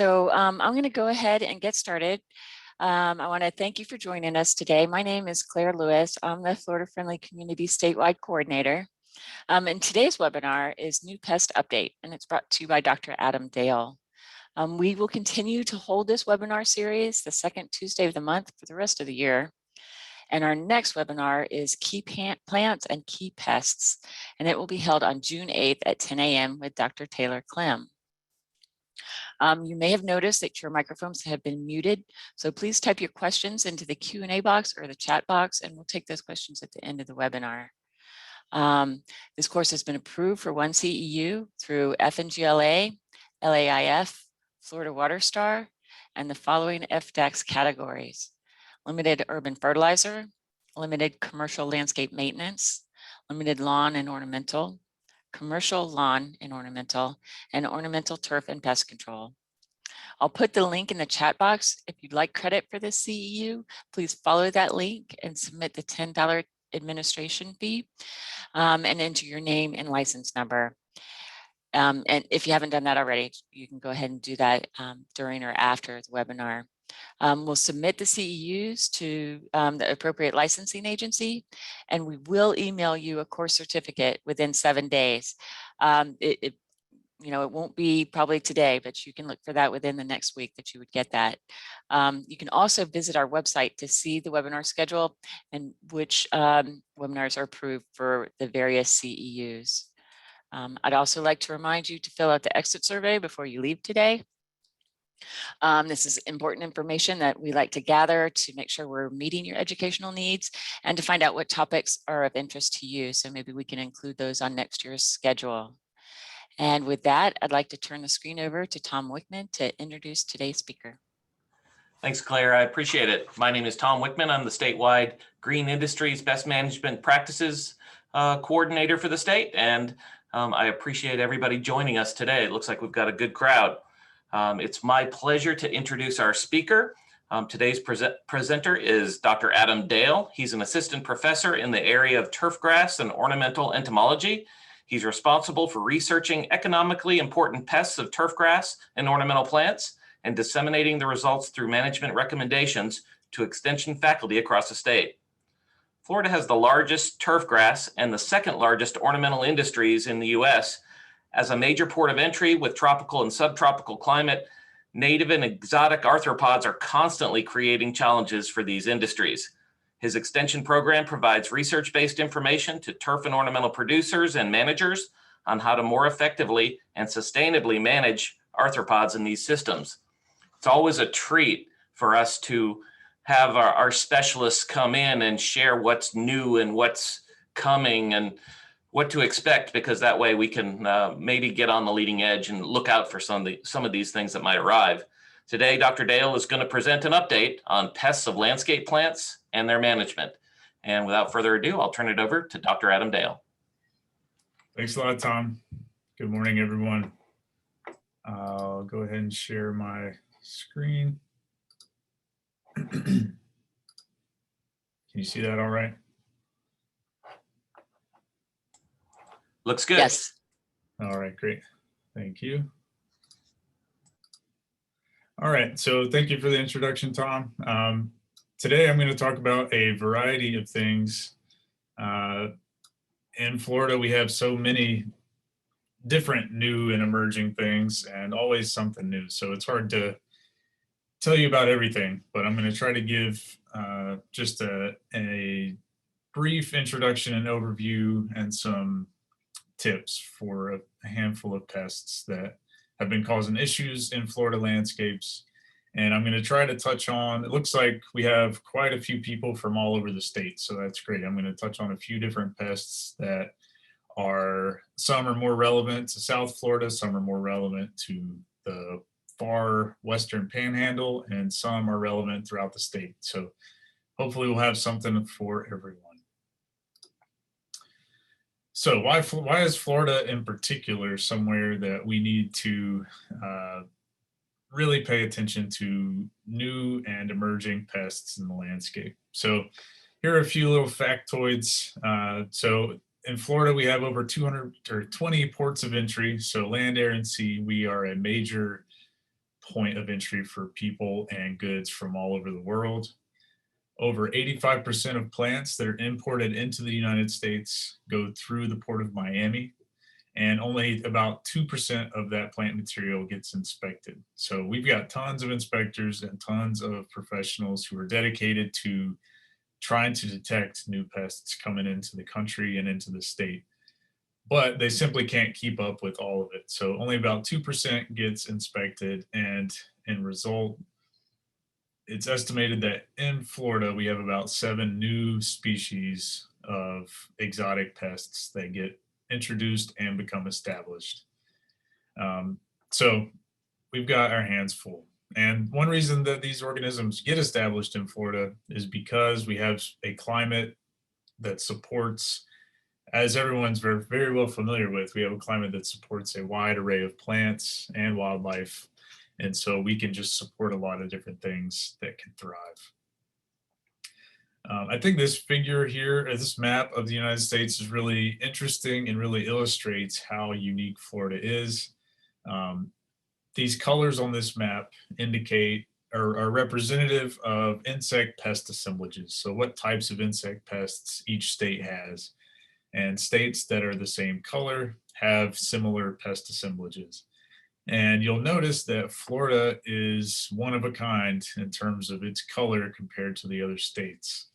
I'm going to go ahead and get started. I want to thank you for joining us today. My name is Claire Lewis. I'm the Florida Friendly Community Statewide Coordinator. And today's webinar is New Pest Update, and it's brought to you by Dr. Adam Dale. We will continue to hold this webinar series the second Tuesday of the month for the rest of the year. And our next webinar is Key Plants and Key Pests, and it will be held on June 8th at 10 a.m. with Dr. Taylor Clem. You may have noticed that your microphones have been muted, so please type your questions into the Q&A box or the chat box, and we'll take those questions at the end of the webinar. This course has been approved for 1 CEU through FNGLA, LAIF, Florida Water Star, and the following FDAX categories: limited urban fertilizer, limited commercial landscape maintenance, limited lawn and ornamental, commercial lawn and ornamental turf and pest control. I'll put the link in the chat box. If you'd like credit for this CEU, please follow that link and submit the $10 administration fee and enter your name and license number. And if you haven't done that already, you can go ahead and do that during or after the webinar. We'll submit the CEUs to the appropriate licensing agency, and we will email you a course certificate within 7 days. It won't be probably today, but you can look for that within the next week that you would get that. You can also visit our website to see the webinar schedule and which webinars are approved for the various CEUs. I'd also like to remind you to fill out the exit survey before you leave today. This is important information that we like to gather to make sure we're meeting your educational needs and to find out what topics are of interest to you. So maybe we can include those on next year's schedule. And with that, I'd like to turn the screen over to Tom Wickman to introduce today's speaker. Thanks, Claire. I appreciate it. My name is Tom Wickman. I'm the statewide Green Industries Best Management Practices Coordinator for the state. And I appreciate everybody joining us today. It looks like we've got a good crowd. It's my pleasure to introduce our speaker. Today's presenter is Dr. Adam Dale. He's an assistant professor in the area of turfgrass and ornamental entomology. He's responsible for researching economically important pests of turfgrass and ornamental plants and disseminating the results through management recommendations to extension faculty across the state. Florida has the largest turfgrass and the second largest ornamental industries in the US. As a major port of entry with tropical and subtropical climate, native and exotic arthropods are constantly creating challenges for these industries. His extension program provides research-based information to turf and ornamental producers and managers on how to more effectively and sustainably manage arthropods in these systems. It's always a treat for us to have our specialists come in and share what's new and what's coming and what to expect, because that way we can maybe get on the leading edge and look out for some of these things that might arrive. Today, Dr. Dale is going to present an update on pests of landscape plants and their management. And without further ado, I'll turn it over to Dr. Adam Dale. Thanks a lot, Tom. Good morning, everyone. I'll go ahead and share my screen. Can you see that all right? Looks good. Yes. All right, great. Thank you. All right, so thank you for the introduction, Tom. Today I'm going to talk about a variety of things. In Florida, we have so many different new and emerging things and always something new. So it's hard to tell you about everything, but I'm going to try to give just a brief introduction and overview and some tips for a handful of pests that have been causing issues in Florida landscapes. And I'm going to try to touch on, it looks like we have quite a few people from all over the state, so that's great. I'm going to touch on a few different pests that some are more relevant to South Florida, some are more relevant to the far western panhandle, and some are relevant throughout the state. So hopefully we'll have something for everyone. So why is Florida in particular somewhere that we need to really pay attention to new and emerging pests in the landscape? So here are a few little factoids. So in Florida, we have over 220 ports of entry. So land, air, and sea, we are a major point of entry for people and goods from all over the world. Over 85% of plants that are imported into the United States go through the port of Miami, and only about 2% of that plant material gets inspected. So we've got tons of inspectors and tons of professionals who are dedicated to trying to detect new pests coming into the country and into the state. But they simply can't keep up with all of it. So only about 2% gets inspected, and in result, it's estimated that in Florida, we have about 7 new species of exotic pests that get introduced and become established. So we've got our hands full. And one reason that these organisms get established in Florida is because we have a climate that supports, as everyone's very, very well familiar with, we have a climate that supports a wide array of plants and wildlife. And so we can just support a lot of different things that can thrive. I think this figure here, or this map of the United States, is really interesting and really illustrates how unique Florida is. These colors on this map indicate or are representative of insect pest assemblages. So what types of insect pests each state has. And states that are the same color have similar pest assemblages. And you'll notice that Florida is one of a kind in terms of its color compared to the other states.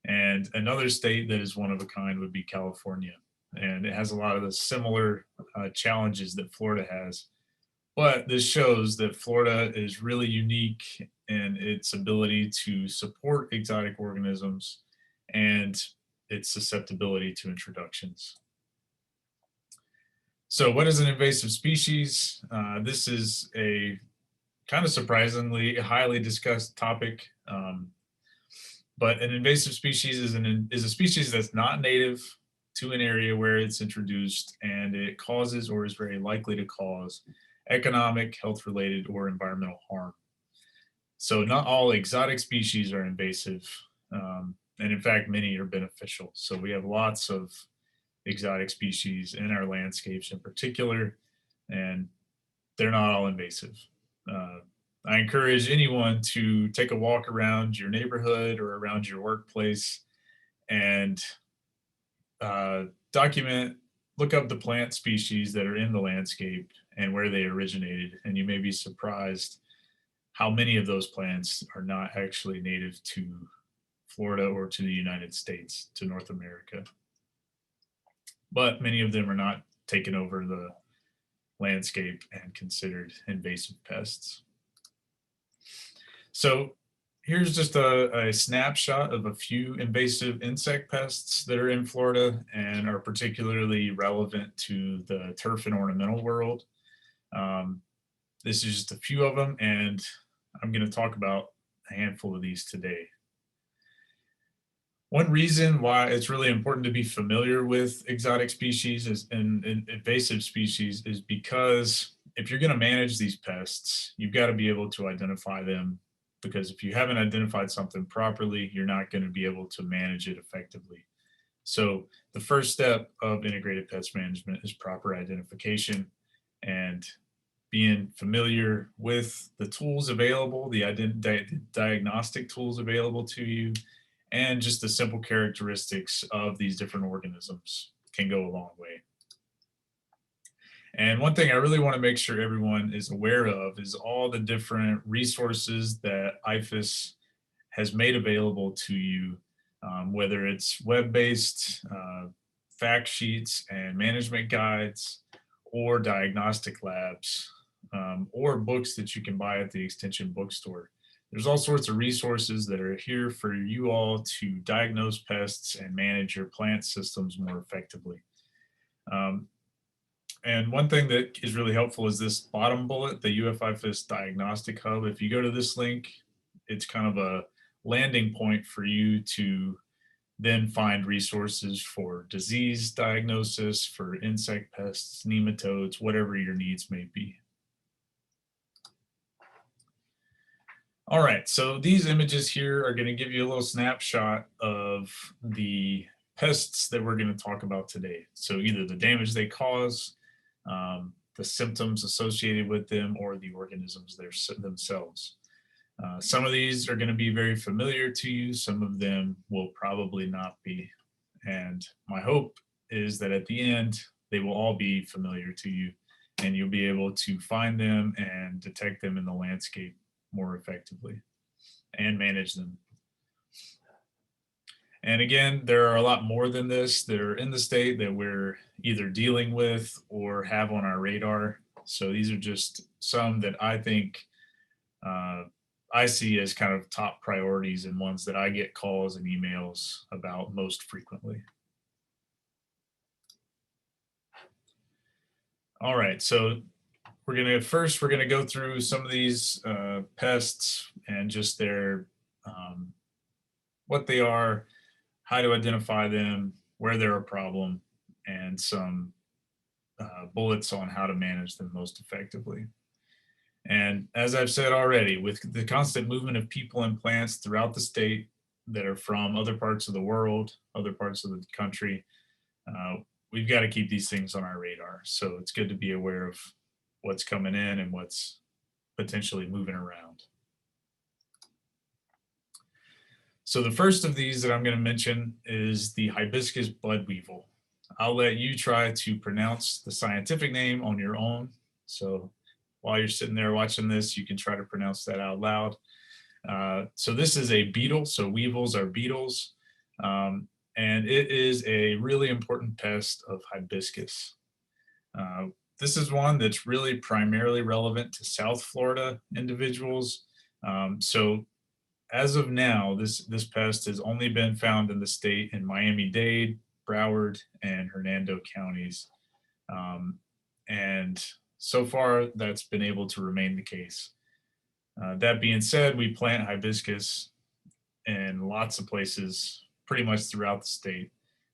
And another state that is one of a kind would be California. And it has a lot of the similar challenges that Florida has. But this shows that Florida is really unique in its ability to support exotic organisms and its susceptibility to introductions. So what is an invasive species? This is a kind of surprisingly highly discussed topic, but an invasive species is a species that's not native to an area where it's introduced, and it causes or is very likely to cause economic, health-related, or environmental harm. So not all exotic species are invasive, and in fact, many are beneficial. So we have lots of exotic species in our landscapes in particular, and they're not all invasive. I encourage anyone to take a walk around your neighborhood or around your workplace and look up the plant species that are in the landscape and where they originated, and you may be surprised how many of those plants are not actually native to Florida or to the United States, to North America. But many of them are not taken over the landscape and considered invasive pests. So here's just a snapshot of a few invasive insect pests that are in Florida and are particularly relevant to the turf and ornamental world. This is just a few of them, and I'm going to talk about a handful of these today. One reason why it's really important to be familiar with exotic species and invasive species is because if you're going to manage these pests, you've got to be able to identify them, because if you haven't identified something properly, you're not going to be able to manage it effectively. So the first step of integrated pest management is proper identification and being familiar with the tools available, the diagnostic tools available to you, and just the simple characteristics of these different organisms can go a long way. And one thing I really want to make sure everyone is aware of is all the different resources that IFAS has made available to you, whether it's web-based fact sheets and management guides, or diagnostic labs, or books that you can buy at the Extension bookstore. There's all sorts of resources that are here for you all to diagnose pests and manage your plant systems more effectively. And one thing that is really helpful is this bottom bullet, the UF-IFAS Diagnostic Hub. If you go to this link, it's kind of a landing point for you to then find resources for disease diagnosis, for insect pests, nematodes, whatever your needs may be. All right, so these images here are going to give you a little snapshot of the pests that we're going to talk about today. So either the damage they cause, the symptoms associated with them or the organisms themselves. Some of these are going to be very familiar to you. Some of them will probably not be. And my hope is that at the end, they will all be familiar to you and you'll be able to find them and detect them in the landscape more effectively and manage them. And again, there are a lot more than this that are in the state that we're either dealing with or have on our radar. So these are just some that I think I see as kind of top priorities and ones that I get calls and emails about most frequently. All right, so we're gonna go through some of these pests and just their what they are, how to identify them, where they're a problem, and some bullets on how to manage them most effectively. And as I've said already, with the constant movement of people and plants throughout the state that are from other parts of the world, other parts of the country, we've got to keep these things on our radar. So it's good to be aware of what's coming in and what's potentially moving around. So the first of these that I'm going to mention is the Hibiscus bud weevil. I'll let you try to pronounce the scientific name on your own. So while you're sitting there watching this, you can try to pronounce that out loud. So this is a beetle. So weevils are beetles. And it is a really important pest of hibiscus. This is one that's really primarily relevant to South Florida individuals. So as of now, this pest has only been found in the state in Miami-Dade, Broward, and Hernando counties. And so far, that's been able to remain the case. That being said, we plant hibiscus in lots of places, pretty much throughout the state.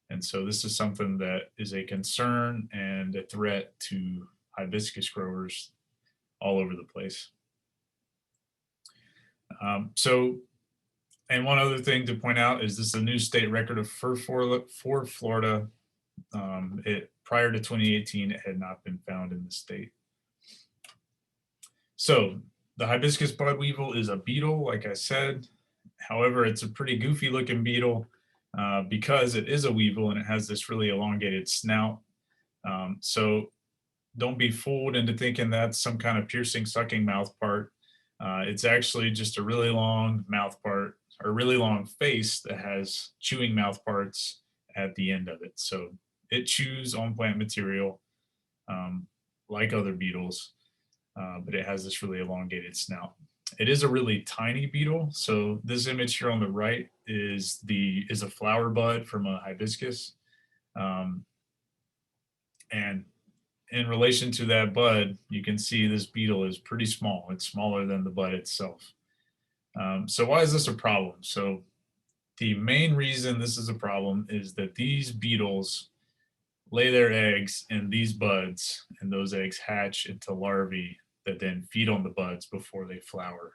And so this is something that is a concern and a threat to hibiscus growers all over the place. And one other thing to point out is this is a new state record of for Florida. Prior to 2018, it had not been found in the state. So the hibiscus bud weevil is a beetle, like I said. However, it's a pretty goofy looking beetle because it is a weevil and it has this really elongated snout. So don't be fooled into thinking that's some kind of piercing, sucking mouth part. It's actually just a really long mouth part, or really long face that has chewing mouth parts at the end of it. So it chews on plant material like other beetles, but it has this really elongated snout. It is a really tiny beetle. So this image here on the right is a flower bud from a hibiscus. And in relation to that bud, you can see this beetle is pretty small. It's smaller than the bud itself. So why is this a problem? So the main reason this is a problem is that these beetles lay their eggs in these buds, and those eggs hatch into larvae that then feed on the buds before they flower.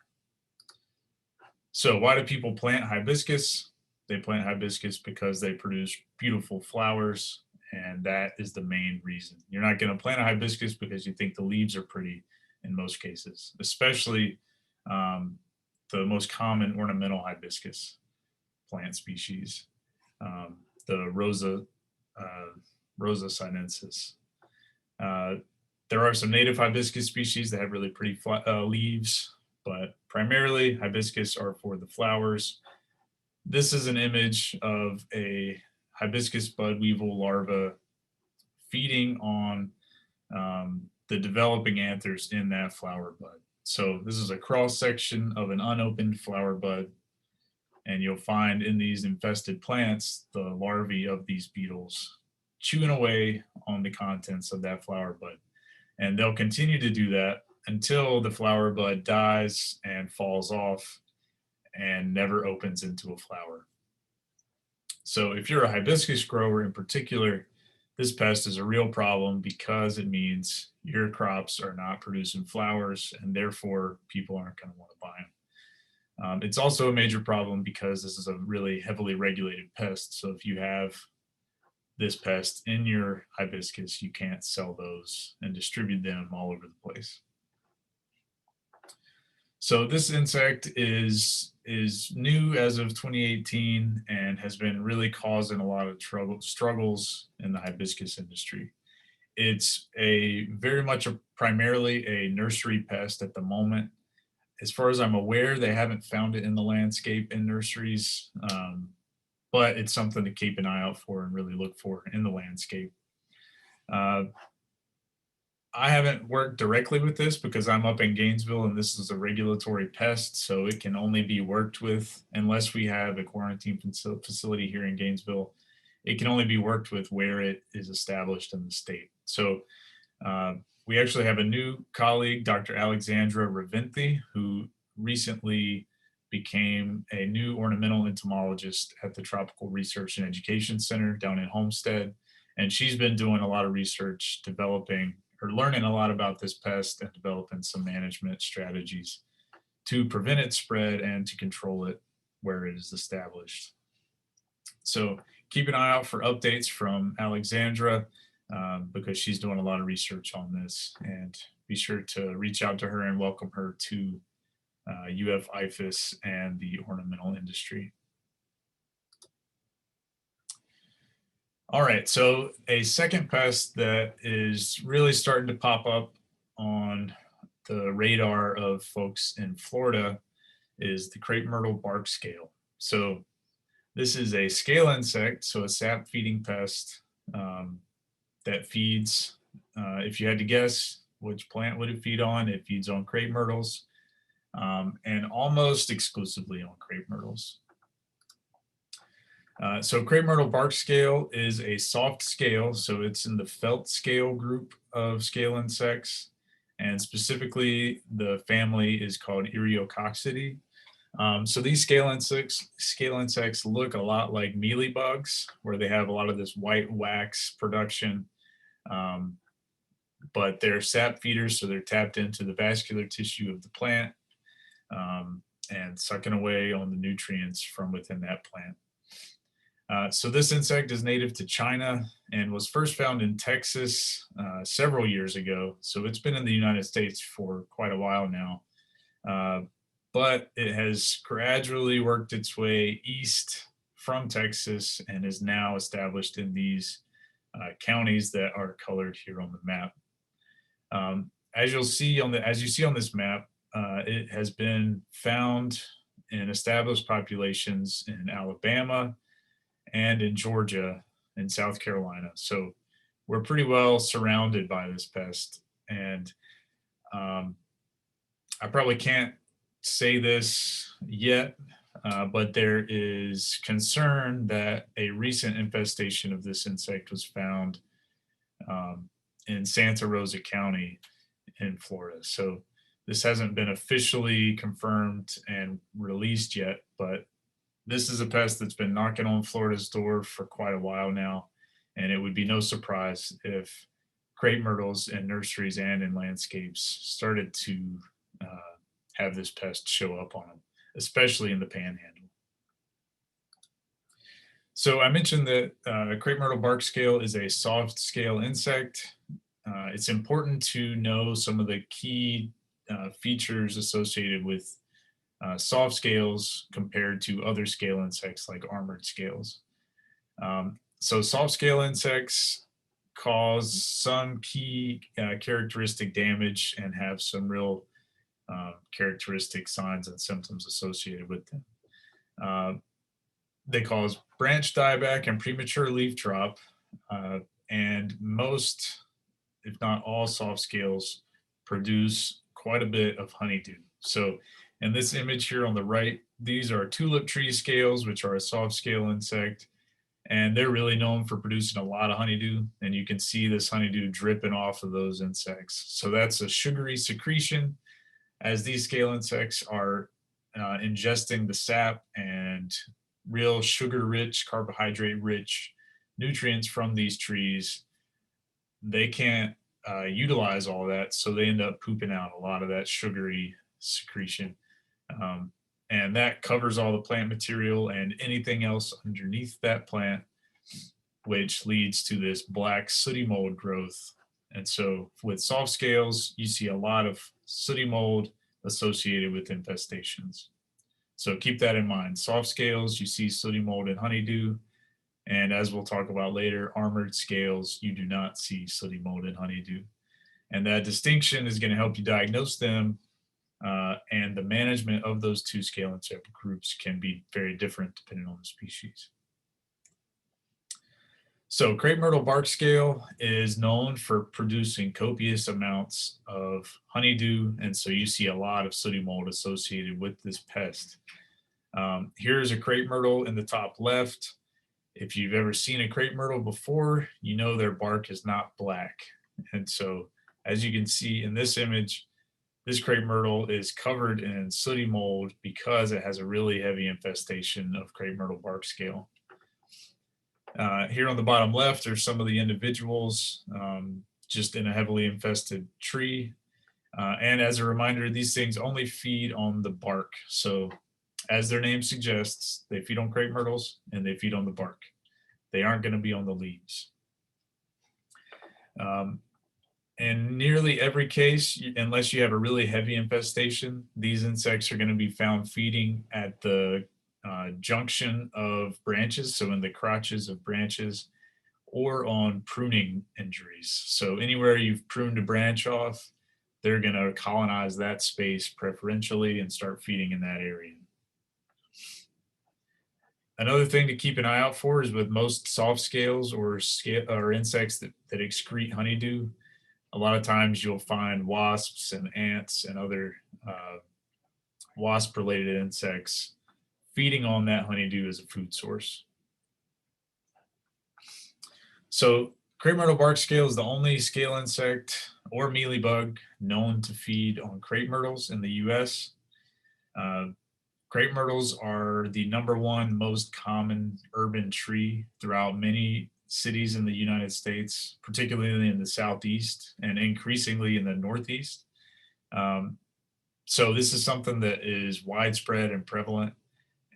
So why do people plant hibiscus? They plant hibiscus because they produce beautiful flowers, and that is the main reason. You're not going to plant a hibiscus because you think the leaves are pretty in most cases, especially the most common ornamental hibiscus plant species, the Rosa Sinensis. There are some native hibiscus species that have really pretty leaves, but primarily hibiscus are for the flowers. This is an image of a hibiscus bud weevil larva feeding on the developing anthers in that flower bud. So this is a cross section of an unopened flower bud, and you'll find in these infested plants the larvae of these beetles chewing away on the contents of that flower bud. And they'll continue to do that until the flower bud dies and falls off and never opens into a flower. So if you're a hibiscus grower in particular, this pest is a real problem because it means your crops are not producing flowers and therefore people aren't going to want to buy them. It's also a major problem because this is a really heavily regulated pest. So if you have this pest in your hibiscus, you can't sell those and distribute them all over the place. So this insect is new as of 2018 and has been really causing a lot of struggles in the hibiscus industry. It's very much primarily a nursery pest at the moment. As far as I'm aware, they haven't found it in the landscape in nurseries, but it's something to keep an eye out for and really look for in the landscape. I haven't worked directly with this because I'm up in Gainesville and this is a regulatory pest, so it can only be worked with unless we have a quarantine facility here in Gainesville. It can only be worked with where it is established in the state. So we actually have a new colleague, Dr. Alexandra Ravinthi, who recently became a new ornamental entomologist at the Tropical Research and Education Center down in Homestead. And she's been doing a lot of research, learning a lot about this pest and developing some management strategies to prevent its spread and to control it where it is established. So keep an eye out for updates from Alexandra because she's doing a lot of research on this, and be sure to reach out to her and welcome her to UF IFAS and the ornamental industry. All right, so a second pest that is really starting to pop up on the radar of folks in Florida is the crepe myrtle bark scale. So this is a scale insect, so a sap feeding pest that feeds, if you had to guess, which plant would it feed on? It feeds on crepe myrtles and almost exclusively on crepe myrtles. So crepe myrtle bark scale is a soft scale, so it's in the felt scale group of scale insects, and specifically the family is called Eriophiad. So these scale insects look a lot like mealy bugs, where they have a lot of this white wax production, but they're sap feeders, so they're tapped into the vascular tissue of the plant and sucking away on the nutrients from within that plant. So this insect is native to China and was first found in Texas several years ago. So it's been in the United States for quite a while now, but it has gradually worked its way east from Texas and is now established in these counties that are colored here on the map. As you see on this map, it has been found in established populations in Alabama and in Georgia and South Carolina. So we're pretty well surrounded by this pest. And I probably can't say this yet, but there is concern that a recent infestation of this insect was found in Santa Rosa County in Florida. So this hasn't been officially confirmed and released yet, but this is a pest that's been knocking on Florida's door for quite a while now, and it would be no surprise if crepe myrtles in nurseries and in landscapes started to have this pest show up on them, especially in the panhandle. So I mentioned that crepe myrtle bark scale is a soft scale insect. It's important to know some of the key features associated with soft scales compared to other scale insects like armored scales. So soft scale insects cause some key characteristic damage and have some real characteristic signs and symptoms associated with them. They cause branch dieback and premature leaf drop, and most, if not all, soft scales produce quite a bit of honeydew. So in this image here on the right, these are tulip tree scales, which are a soft scale insect, and they're really known for producing a lot of honeydew, and you can see this honeydew dripping off of those insects. So that's a sugary secretion, as these scale insects are ingesting the sap and real sugar-rich, carbohydrate-rich nutrients from these trees. They can't utilize all that, so they end up pooping out a lot of that sugary secretion. And that covers all the plant material and anything else underneath that plant. which leads to this black sooty mold growth. And so with soft scales, you see a lot of sooty mold associated with infestations. So keep that in mind. Soft scales, you see sooty mold and honeydew. And as we'll talk about later, armored scales, you do not see sooty mold and honeydew. And that distinction is going to help you diagnose them. And the management of those two scale insect groups can be very different depending on the species. So crepe myrtle bark scale is known for producing copious amounts of honeydew, and so you see a lot of sooty mold associated with this pest. Here's a crepe myrtle in the top left. If you've ever seen a crepe myrtle before, you know their bark is not black. And so as you can see in this image, this crepe myrtle is covered in sooty mold because it has a really heavy infestation of crepe myrtle bark scale. Here on the bottom left are some of the individuals just in a heavily infested tree. And as a reminder, these things only feed on the bark. So as their name suggests, they feed on crepe myrtles and they feed on the bark. They aren't going to be on the leaves. In nearly every case, unless you have a really heavy infestation, these insects are going to be found feeding at the junction of branches, so in the crotches of branches, or on pruning injuries. So anywhere you've pruned a branch off, they're going to colonize that space preferentially and start feeding in that area. Another thing to keep an eye out for is with most soft scales or insects that excrete honeydew, a lot of times you'll find wasps and ants and other wasp-related insects feeding on that honeydew as a food source. So crepe myrtle bark scale is the only scale insect or mealybug known to feed on crepe myrtles in the US. Crepe myrtles are the #1 most common urban tree throughout many cities in the United States, particularly in the Southeast and increasingly in the Northeast. So this is something that is widespread and prevalent,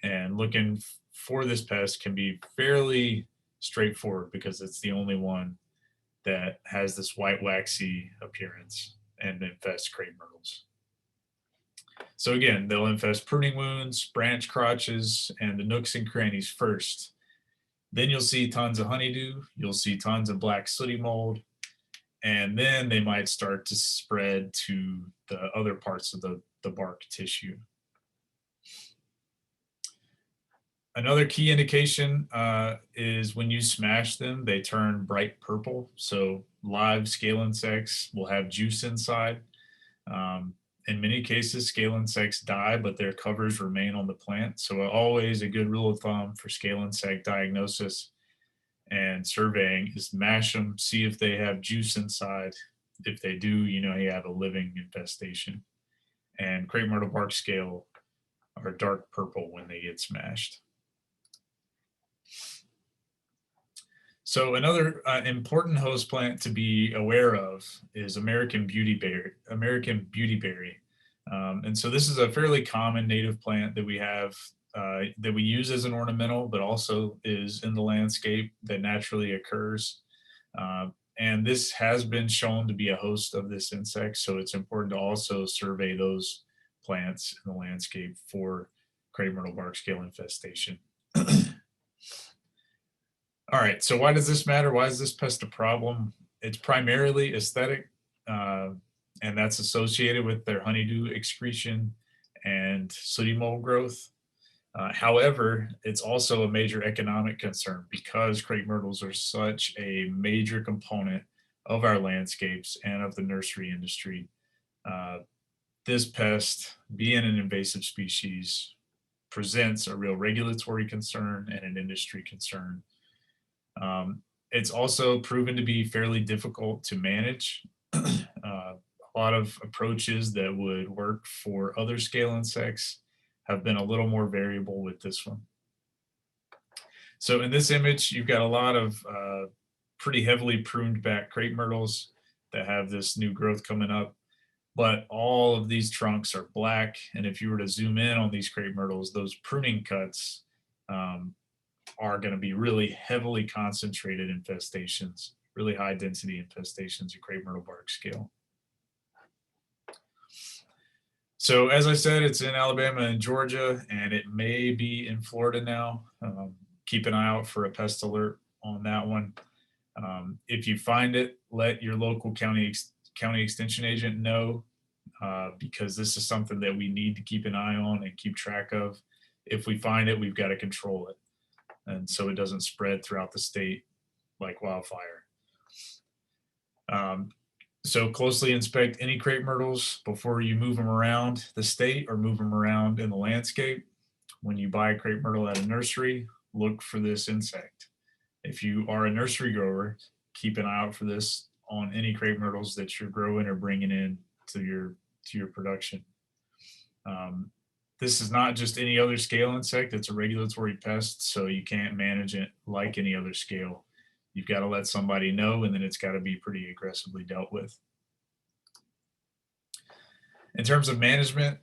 and looking for this pest can be fairly straightforward because it's the only one that has this white waxy appearance and infests crepe myrtles. So again, they'll infest pruning wounds, branch crotches, and the nooks and crannies first. Then you'll see tons of honeydew, you'll see tons of black sooty mold, and then they might start to spread to the other parts of the bark tissue. Another key indication is when you smash them, they turn bright purple. So live scale insects will have juice inside. In many cases, scale insects die, but their covers remain on the plant. So always a good rule of thumb for scale insect diagnosis and surveying is mash them, see if they have juice inside. If they do, you know you have a living infestation. And crepe myrtle bark scale are dark purple when they get smashed. So another important host plant to be aware of is American beautyberry. And so this is a fairly common native plant that we have, that we use as an ornamental, but also is in the landscape that naturally occurs. And this has been shown to be a host of this insect. So it's important to also survey those plants in the landscape for crepe myrtle bark scale infestation. All right, so why does this matter? Why is this pest a problem? It's primarily aesthetic, and that's associated with their honeydew excretion and sooty mold growth. However, it's also a major economic concern because crepe myrtles are such a major component of our landscapes and of the nursery industry. This pest, being an invasive species, presents a real regulatory concern and an industry concern. It's also proven to be fairly difficult to manage. A lot of approaches that would work for other scale insects have been a little more variable with this one. So in this image, you've got a lot of pretty heavily pruned back crepe myrtles that have this new growth coming up, but all of these trunks are black. And if you were to zoom in on these crepe myrtles, those pruning cuts are going to be really heavily concentrated infestations, really high density infestations of crepe myrtle bark scale. So as I said, it's in Alabama and Georgia, and it may be in Florida now. Keep an eye out for a pest alert on that one. If you find it, let your local county extension agent know, because this is something that we need to keep an eye on and keep track of. If we find it, we've got to control it, and so it doesn't spread throughout the state like wildfire. So closely inspect any crepe myrtles before you move them around the state or move them around in the landscape. When you buy a crepe myrtle at a nursery, look for this insect. If you are a nursery grower, keep an eye out for this on any crepe myrtles that you're growing or bringing in to your production. This is not just any other scale insect, it's a regulatory pest, so you can't manage it like any other scale. You've got to let somebody know, and then it's got to be pretty aggressively dealt with. In terms of management,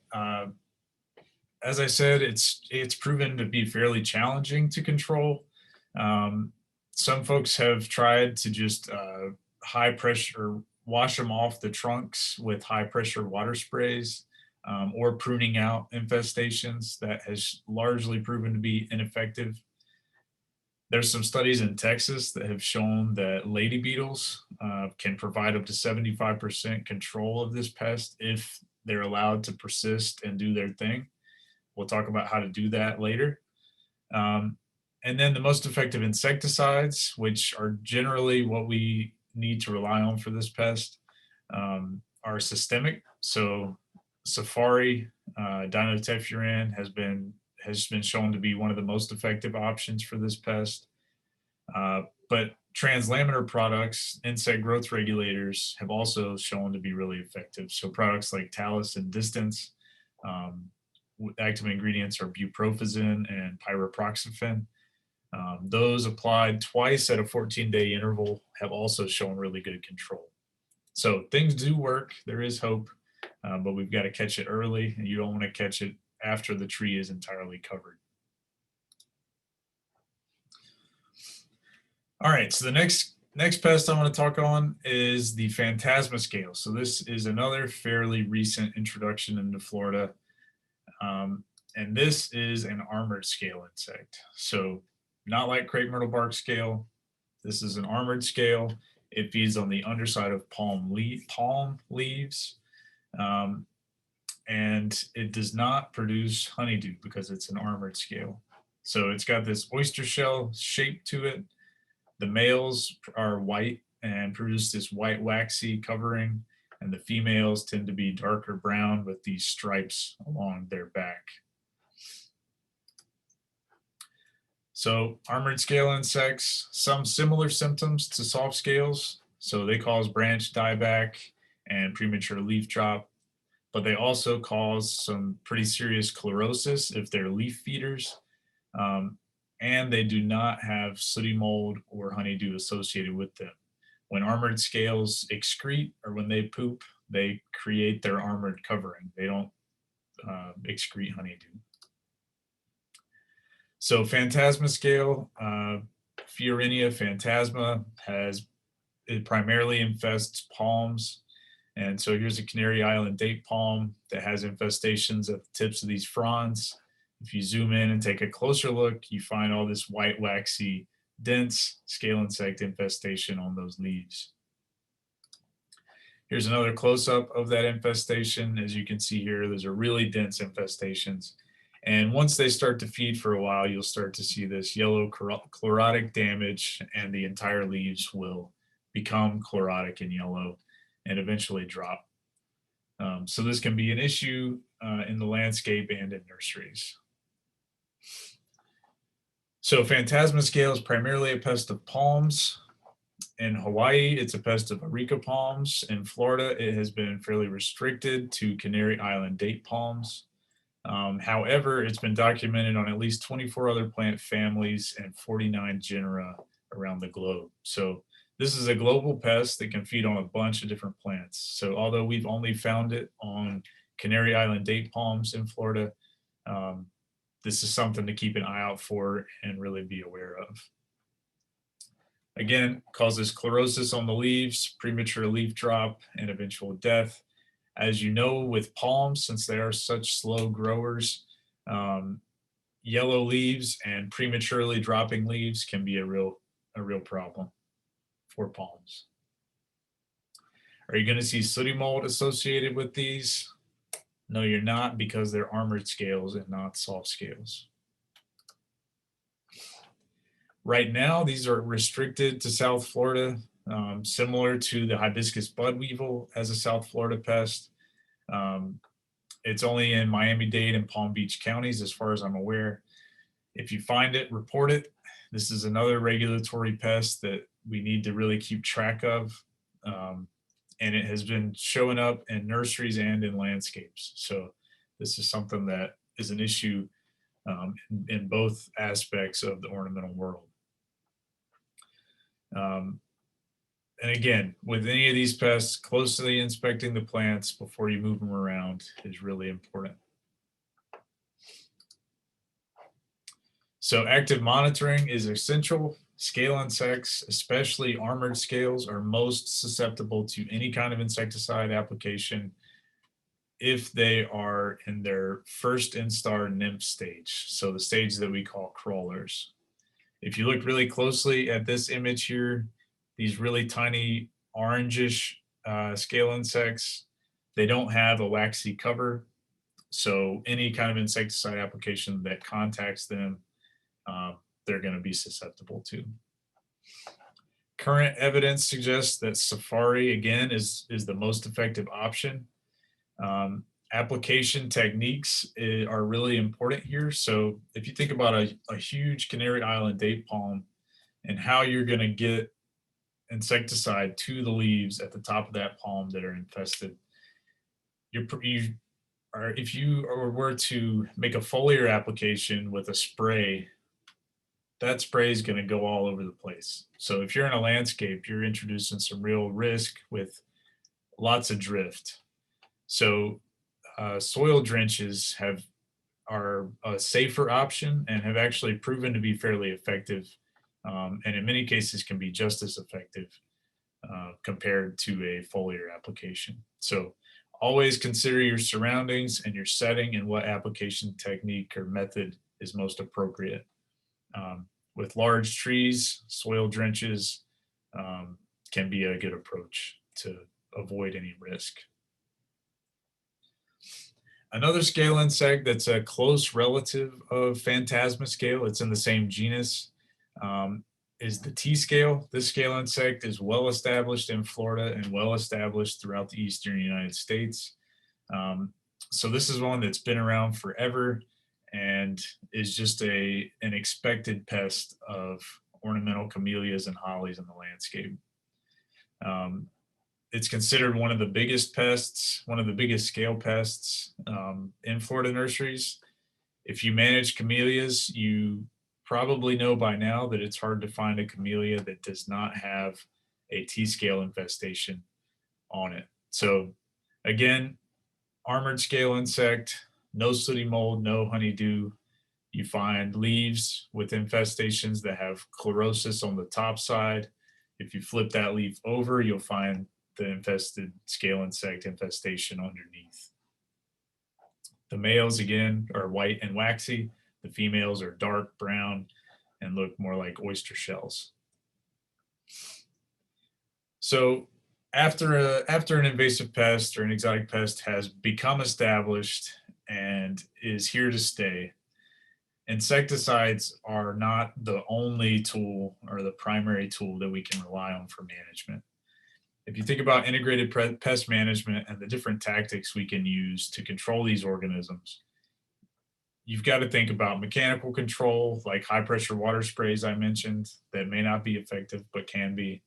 as I said, it's proven to be fairly challenging to control. Some folks have tried to just high pressure, wash them off the trunks with high pressure water sprays, or pruning out infestations. That has largely proven to be ineffective. There's some studies in Texas that have shown that lady beetles can provide up to 75% control of this pest if they're allowed to persist and do their thing. We'll talk about how to do that later. And then the most effective insecticides, which are generally what we need to rely on for this pest, are systemic. So Safari dinotephuran has been shown to be one of the most effective options for this pest. But translaminar products, insect growth regulators, have also shown to be really effective. So products like Talus and Distance, active ingredients are buprofezin and pyriproxyfen. Those applied twice at a 14-day interval have also shown really good control. So things do work, there is hope, but we've got to catch it early, and you don't want to catch it after the tree is entirely covered. All right, so the next pest I want to talk on is the Phantasma Scale. So this is another fairly recent introduction into Florida. And this is an armored scale insect. So not like crepe myrtle bark scale. This is an armored scale. It feeds on the underside of palm leaves. And it does not produce honeydew because it's an armored scale. So it's got this oyster shell shape to it. The males are white and produce this white waxy covering, and the females tend to be darker brown with these stripes along their back. So armored scale insects, some similar symptoms to soft scales. So they cause branch dieback and premature leaf drop, but they also cause some pretty serious chlorosis if they're leaf feeders. And they do not have sooty mold or honeydew associated with them. When armored scales excrete or when they poop, they create their armored covering. They don't excrete honeydew. So Phantasma Scale, Fiorinia phantasma, it primarily infests palms. And so here's a Canary Island date palm that has infestations at the tips of these fronds. If you zoom in and take a closer look, you find all this white, waxy, dense scale insect infestation on those leaves. Here's another close-up of that infestation. As you can see here, those are really dense infestations. And once they start to feed for a while, you'll start to see this yellow chlorotic damage, and the entire leaves will become chlorotic and yellow and eventually drop. So this can be an issue in the landscape and in nurseries. So Phantasma Scale is primarily a pest of palms. In Hawaii, it's a pest of areca palms. In Florida, it has been fairly restricted to Canary Island date palms. However, it's been documented on at least 24 other plant families and 49 genera around the globe. So this is a global pest that can feed on a bunch of different plants. So although we've only found it on Canary Island date palms in Florida, this is something to keep an eye out for and really be aware of. Again, causes chlorosis on the leaves, premature leaf drop, and eventual death. As you know, with palms, since they are such slow growers, yellow leaves and prematurely dropping leaves can be a real problem for palms. Are you going to see sooty mold associated with these? No, you're not, because they're armored scales and not soft scales. Right now, these are restricted to South Florida, similar to the Hibiscus bud weevil as a South Florida pest. It's only in Miami-Dade and Palm Beach counties, as far as I'm aware. If you find it, report it. This is another regulatory pest that we need to really keep track of. And it has been showing up in nurseries and in landscapes. So this is something that is an issue in both aspects of the ornamental world. And again, with any of these pests, closely inspecting the plants before you move them around is really important. So active monitoring is essential. Scale insects, especially armored scales, are most susceptible to any kind of insecticide application if they are in their first instar nymph stage, so the stage that we call crawlers. If you look really closely at this image here, these really tiny orangish scale insects, they don't have a waxy cover, so any kind of insecticide application that contacts them, they're going to be susceptible to. Current evidence suggests that safari, again, is the most effective option. Application techniques are really important here. So if you think about a huge Canary Island date palm and how you're going to get insecticide to the leaves at the top of that palm that are infested, if you were to make a foliar application with a spray, that spray is going to go all over the place. So if you're in a landscape, you're introducing some real risk with lots of drift. So soil drenches are a safer option and have actually proven to be fairly effective, and in many cases can be just as effective compared to a foliar application. So always consider your surroundings and your setting and what application technique or method is most appropriate. With large trees, soil drenches can be a good approach to avoid any risk. Another scale insect that's a close relative of Phantasma Scale, it's in the same genus, is the T-scale. This scale insect is well established in Florida and well established throughout the eastern United States. So this is one that's been around forever and is just an expected pest of ornamental camellias and hollies in the landscape. It's considered one of the biggest pests, one of the biggest scale pests in Florida nurseries. If you manage camellias, you probably know by now that it's hard to find a camellia that does not have a T-scale infestation on it. So again, armored scale insect, no sooty mold, no honeydew. You find leaves with infestations that have chlorosis on the top side. If you flip that leaf over, you'll find the infested scale insect infestation underneath. The males, again, are white and waxy. The females are dark brown and look more like oyster shells. So after an invasive pest or an exotic pest has become established and is here to stay, insecticides are not the only tool or the primary tool that we can rely on for management. If you think about integrated pest management and the different tactics we can use to control these organisms, you've got to think about mechanical control, like high pressure water sprays I mentioned, that may not be effective but can be.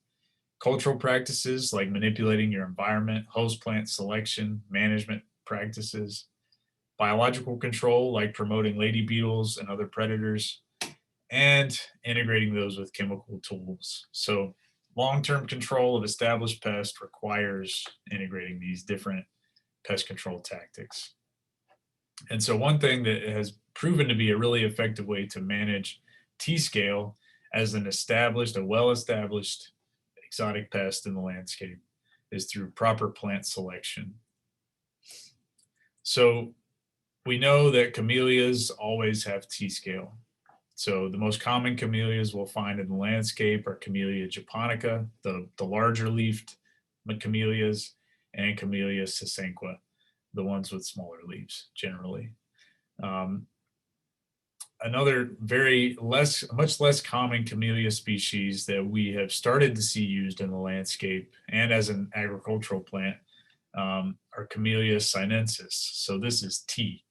Cultural practices like manipulating your environment, host plant selection, management practices. Biological control like promoting lady beetles and other predators, and integrating those with chemical tools. So long-term control of established pests requires integrating these different pest control tactics. And so one thing that has proven to be a really effective way to manage T-scale as a well-established exotic pest in the landscape is through proper plant selection. So we know that camellias always have T-scale. So the most common camellias we'll find in the landscape are Camellia japonica, the larger leafed camellias, and Camellia sinensis, the ones with smaller leaves generally. Another much less common camellia species that we have started to see used in the landscape and as an agricultural plant are Camellia Sinensis. So this is tea.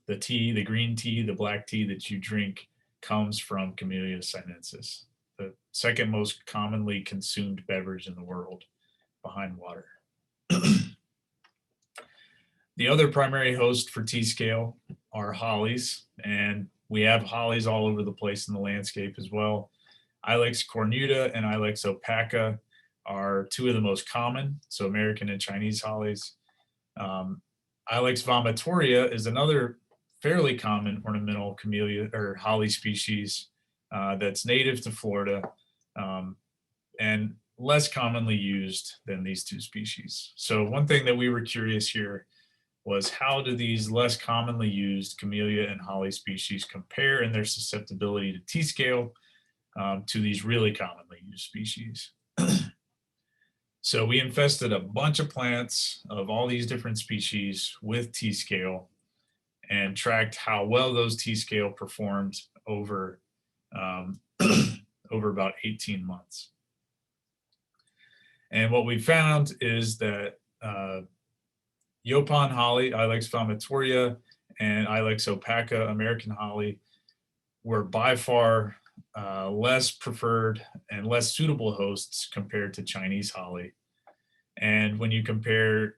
The tea, the green tea, the black tea that you drink comes from Camellia Sinensis, the second most commonly consumed beverage in the world behind water. The other primary host for T-scale are hollies, and we have hollies all over the place in the landscape as well. Ilex cornuta and Ilex opaca are two of the most common, so American and Chinese hollies. Ilex vomitoria is another fairly common ornamental camellia or holly species that's native to Florida and less commonly used than these two species. So one thing that we were curious here was how do these less commonly used camellia and holly species compare in their susceptibility to T-scale to these really commonly used species. So we infested a bunch of plants of all these different species with T-scale and tracked how well those T-scale performed over, over about 18 months. And what we found is that Yaupon holly, Ilex vomitoria, and Ilex opaca, American holly, were by far less preferred and less suitable hosts compared to Chinese holly. And when you compare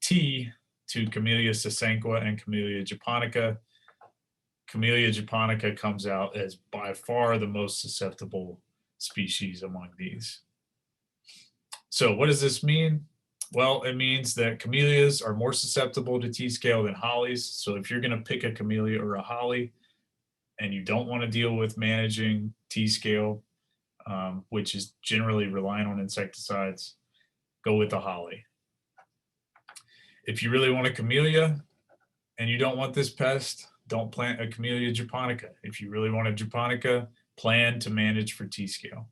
tea to Camellia sinensis and Camellia japonica, Camellia japonica comes out as by far the most susceptible species among these. So what does this mean? Well, it means that camellias are more susceptible to T-scale than hollies. So if you're going to pick a camellia or a holly and you don't want to deal with managing T-scale, which is generally relying on insecticides, go with the holly. If you really want a camellia and you don't want this pest, don't plant a Camellia japonica. If you really want a japonica, plan to manage for T-scale.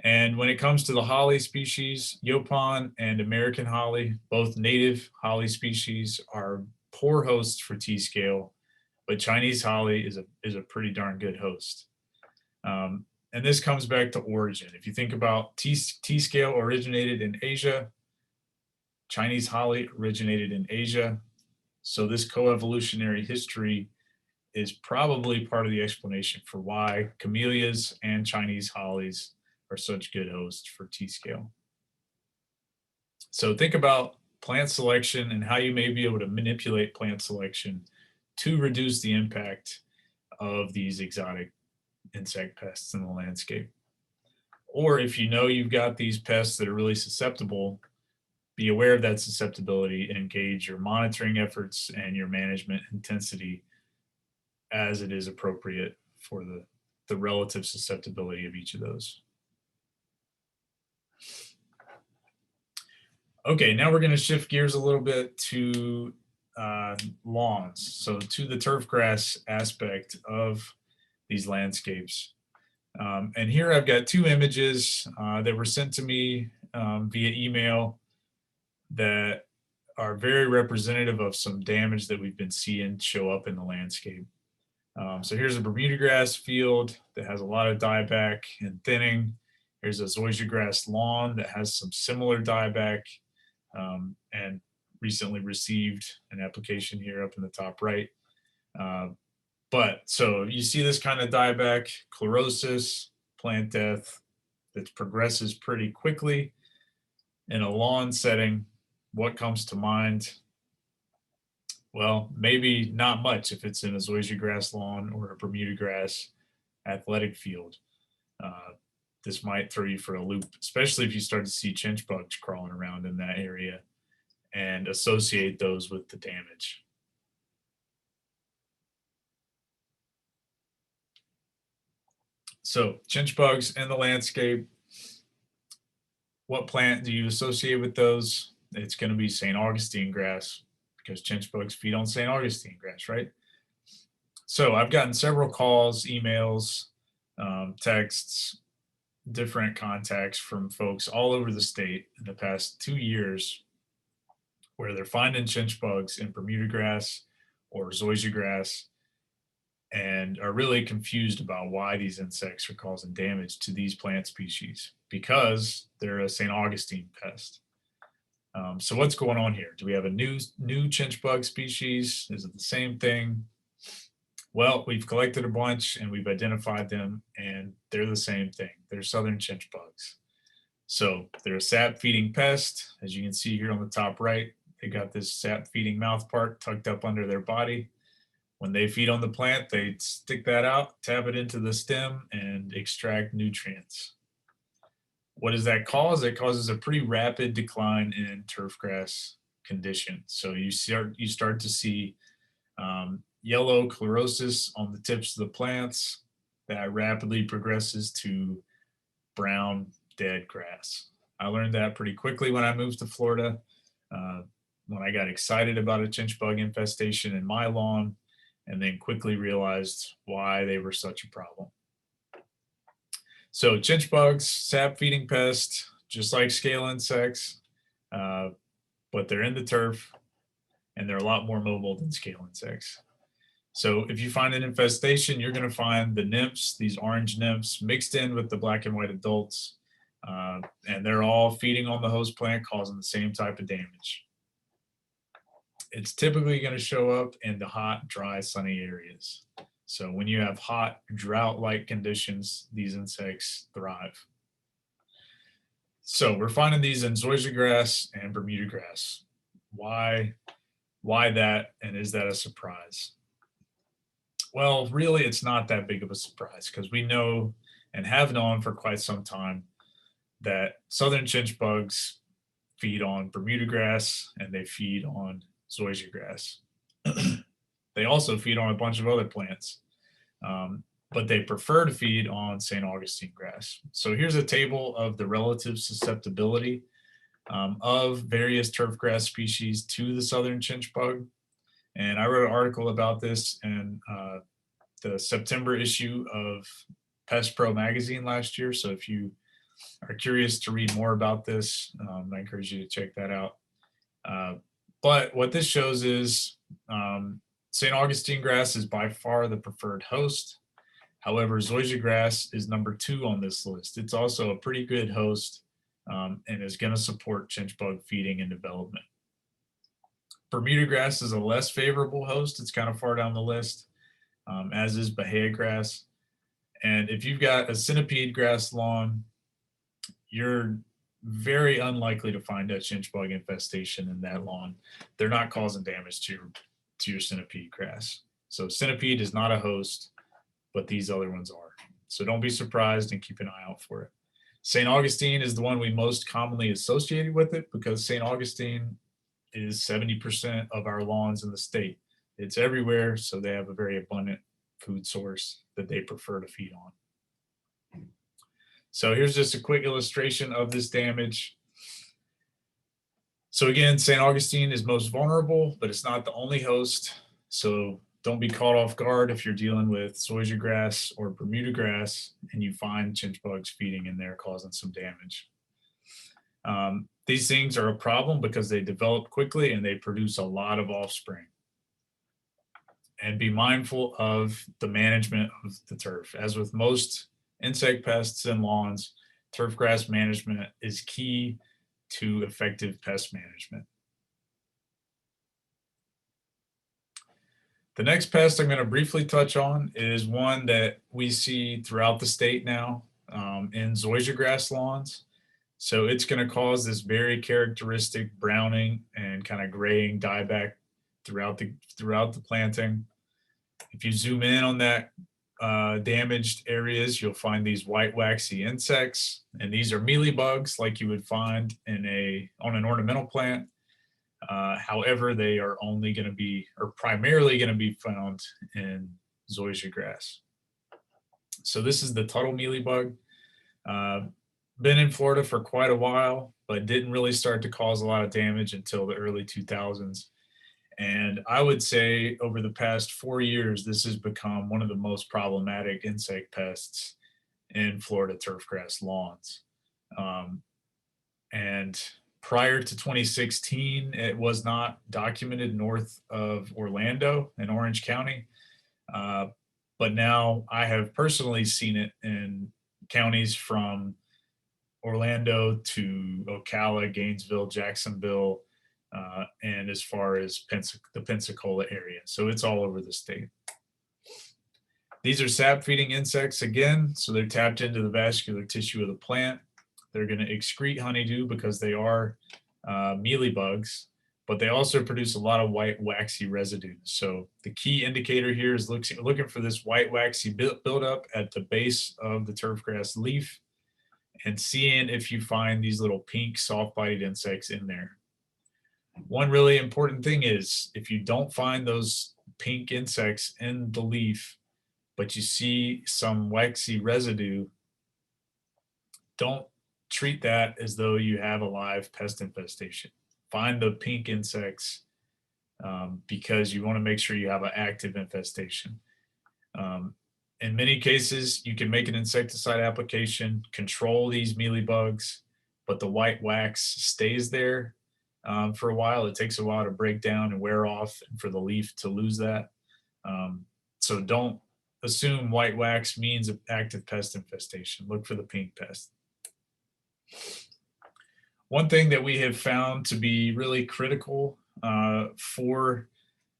And when it comes to the holly species, Yaupon and American holly, both native holly species, are poor hosts for T-scale, but Chinese holly is a pretty darn good host. And this comes back to origin. If you think about T-scale originated in Asia, Chinese holly originated in Asia. So this coevolutionary history is probably part of the explanation for why camellias and Chinese hollies are such good hosts for T-scale. So think about plant selection and how you may be able to manipulate plant selection to reduce the impact of these exotic insect pests in the landscape. Or if you know you've got these pests that are really susceptible, be aware of that susceptibility and engage your monitoring efforts and your management intensity as it is appropriate for the relative susceptibility of each of those. Okay, now we're going to shift gears a little bit to lawns. So to the turfgrass aspect of these landscapes. And here I've got two images that were sent to me via email that are very representative of some damage that we've been seeing show up in the landscape. So here's a Bermuda grass field that has a lot of dieback and thinning. Here's a zoysia grass lawn that has some similar dieback and recently received an application here up in the top right. But so you see this kind of dieback, chlorosis, plant death that progresses pretty quickly in a lawn setting. What comes to mind? Well, maybe not much if it's in a zoysia grass lawn or a Bermuda grass athletic field. This might throw you for a loop, especially if you start to see chinch bugs crawling around in that area and associate those with the damage. So chinch bugs in the landscape. What plant do you associate with those? It's going to be St. Augustine grass, because chinch bugs feed on St. Augustine grass, right? So I've gotten several calls, emails, texts, different contacts from folks all over the state in the past 2 years where they're finding chinch bugs in Bermuda grass or zoysia grass and are really confused about why these insects are causing damage to these plant species because they're a St. Augustine pest. So what's going on here? Do we have a new chinch bug species? Is it the same thing? Well, we've collected a bunch and we've identified them, and they're the same thing. They're southern chinch bugs. So they're a sap feeding pest. As you can see here on the top right, they got this sap feeding mouth part tucked up under their body. When they feed on the plant, they stick that out, tap it into the stem, and extract nutrients. What does that cause? It causes a pretty rapid decline in turfgrass condition. So you start to see yellow chlorosis on the tips of the plants that rapidly progresses to brown dead grass. I learned that pretty quickly when I moved to Florida. When I got excited about a chinch bug infestation in my lawn, and then quickly realized why they were such a problem. So chinch bugs, sap feeding pest, just like scale insects, but they're in the turf and they're a lot more mobile than scale insects. So if you find an infestation, you're going to find the nymphs, these orange nymphs, mixed in with the black and white adults, and they're all feeding on the host plant, causing the same type of damage. It's typically going to show up in the hot, dry, sunny areas. So when you have hot, drought-like conditions, these insects thrive. So we're finding these in zoysia grass and Bermuda grass. Why that, and is that a surprise? Well, really, it's not that big of a surprise because we know and have known for quite some time that southern chinch bugs feed on Bermuda grass and they feed on zoysia grass. They also feed on a bunch of other plants, but they prefer to feed on St. Augustine grass. So here's a table of the relative susceptibility of various turfgrass species to the southern chinch bug. And I wrote an article about this in the September issue of Pest Pro magazine last year. So if you are curious to read more about this, I encourage you to check that out. But what this shows is St. Augustine grass is by far the preferred host. However, zoysia grass is number 2 on this list. It's also a pretty good host and is going to support chinch bug feeding and development. Bermuda grass is a less favorable host. It's kind of far down the list, as is Bahia grass. And if you've got a centipede grass lawn, you're very unlikely to find a chinch bug infestation in that lawn. They're not causing damage to your centipede grass. So centipede is not a host, but these other ones are. So don't be surprised and keep an eye out for it. St. Augustine is the one we most commonly associated with it because St. Augustine is 70% of our lawns in the state. It's everywhere, so they have a very abundant food source that they prefer to feed on. So here's just a quick illustration of this damage. So again, St. Augustine is most vulnerable, but it's not the only host. So don't be caught off guard if you're dealing with zoysia grass or Bermuda grass and you find chinch bugs feeding in there causing some damage. These things are a problem because they develop quickly and they produce a lot of offspring. And be mindful of the management of the turf. As with most insect pests and lawns, turfgrass management is key to effective pest management. The next pest I'm going to briefly touch on is one that we see throughout the state now in zoysia grass lawns. So it's going to cause this very characteristic browning and kind of graying dieback throughout the planting. If you zoom in on that damaged areas, you'll find these white waxy insects, and these are mealybugs like you would find on an ornamental plant. However, they are only going to be, or primarily going to be found in zoysia grass. So this is the Tuttle mealybug. Been in Florida for quite a while, but didn't really start to cause a lot of damage until the early 2000s. And I would say over the past 4 years, this has become one of the most problematic insect pests in Florida turfgrass lawns. And prior to 2016, it was not documented north of Orlando in Orange County. But now I have personally seen it in counties from Orlando to Ocala, Gainesville, Jacksonville, and as far as the Pensacola area. So it's all over the state. These are sap feeding insects again, so they're tapped into the vascular tissue of the plant. They're going to excrete honeydew because they are mealybugs, but they also produce a lot of white waxy residue. So the key indicator here is looking for this white waxy buildup at the base of the turfgrass leaf and seeing if you find these little pink soft-bodied insects in there. One really important thing is if you don't find those pink insects in the leaf, but you see some waxy residue, don't treat that as though you have a live pest infestation. Find the pink insects because you want to make sure you have an active infestation. In many cases, you can make an insecticide application, control these mealybugs, but the white wax stays there for a while. It takes a while to break down and wear off and for the leaf to lose that. So don't assume white wax means active pest infestation. Look for the pink pest. One thing that we have found to be really critical for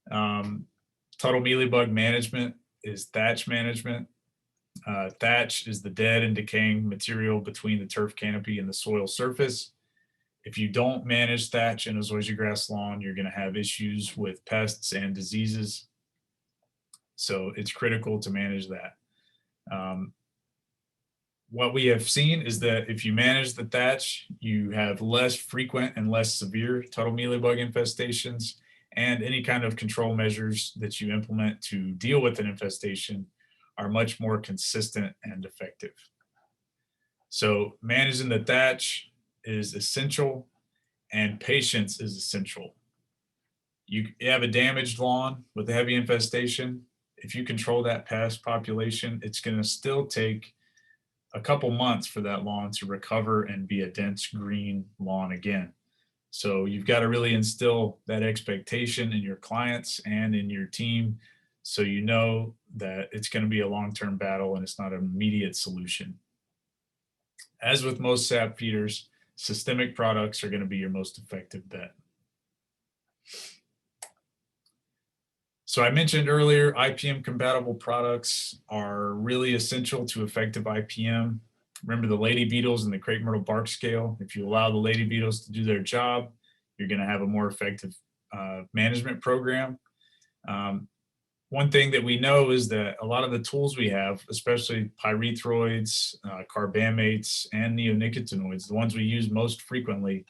Tuttle mealybug management is thatch management. Thatch is the dead and decaying material between the turf canopy and the soil surface. If you don't manage thatch in a zoysia grass lawn, you're going to have issues with pests and diseases. So it's critical to manage that. What we have seen is that if you manage the thatch, you have less frequent and less severe Tuttle mealybug infestations, and any kind of control measures that you implement to deal with an infestation are much more consistent and effective. So managing the thatch is essential, and patience is essential. You have a damaged lawn with a heavy infestation. If you control that pest population, it's going to still take a couple months for that lawn to recover and be a dense green lawn again. So you've got to really instill that expectation in your clients and in your team so you know that it's going to be a long-term battle and it's not an immediate solution. As with most sap feeders, systemic products are going to be your most effective bet. So I mentioned earlier, IPM compatible products are really essential to effective IPM. Remember the lady beetles and the crepe myrtle bark scale. If you allow the lady beetles to do their job, you're going to have a more effective management program. One thing that we know is that a lot of the tools we have, especially pyrethroids, carbamates, and neonicotinoids, the ones we use most frequently,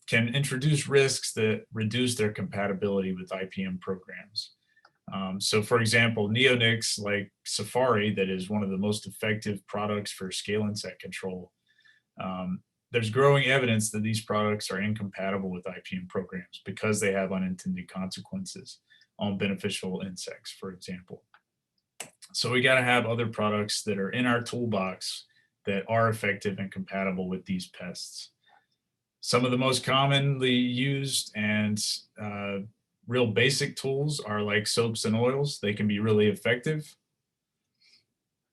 can introduce risks that reduce their compatibility with IPM programs. So for example, neonics like Safari, that is one of the most effective products for scale insect control, there's growing evidence that these products are incompatible with IPM programs because they have unintended consequences on beneficial insects, for example. So we got to have other products that are in our toolbox that are effective and compatible with these pests. Some of the most commonly used and real basic tools are like soaps and oils. They can be really effective.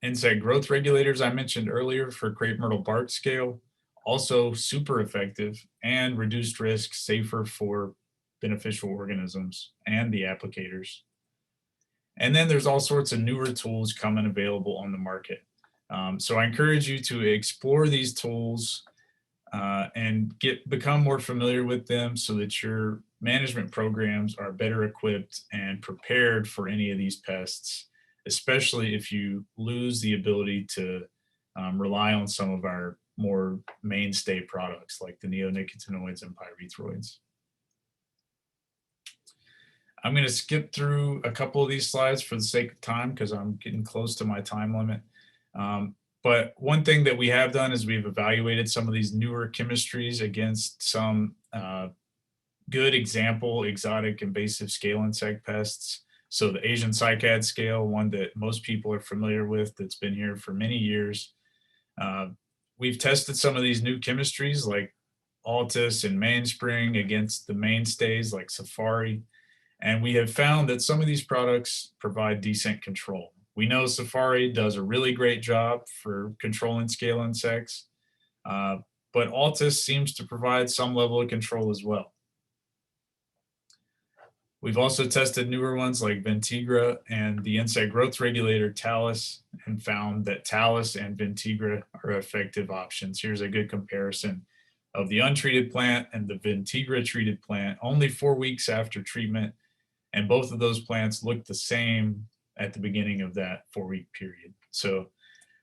Insect growth regulators I mentioned earlier for crepe myrtle bark scale, also super effective and reduced risk, safer for beneficial organisms and the applicators. And then there's all sorts of newer tools coming available on the market. So I encourage you to explore these tools and become more familiar with them so that your management programs are better equipped and prepared for any of these pests, especially if you lose the ability to rely on some of our more mainstay products like the neonicotinoids and pyrethroids. I'm going to skip through a couple of these slides for the sake of time because I'm getting close to my time limit. But one thing that we have done is we've evaluated some of these newer chemistries against some good example exotic invasive scale insect pests. So the Asian cycad scale, one that most people are familiar with, that's been here for many years. We've tested some of these new chemistries like Altus and Mainspring against the mainstays like Safari. And we have found that some of these products provide decent control. We know Safari does a really great job for controlling scale insects, but Altus seems to provide some level of control as well. We've also tested newer ones like Ventigra and the insect growth regulator Talus and found that Talus and Ventigra are effective options. Here's a good comparison of the untreated plant and the Ventigra treated plant only 4 weeks after treatment. And both of those plants look the same at the beginning of that 4-week period. So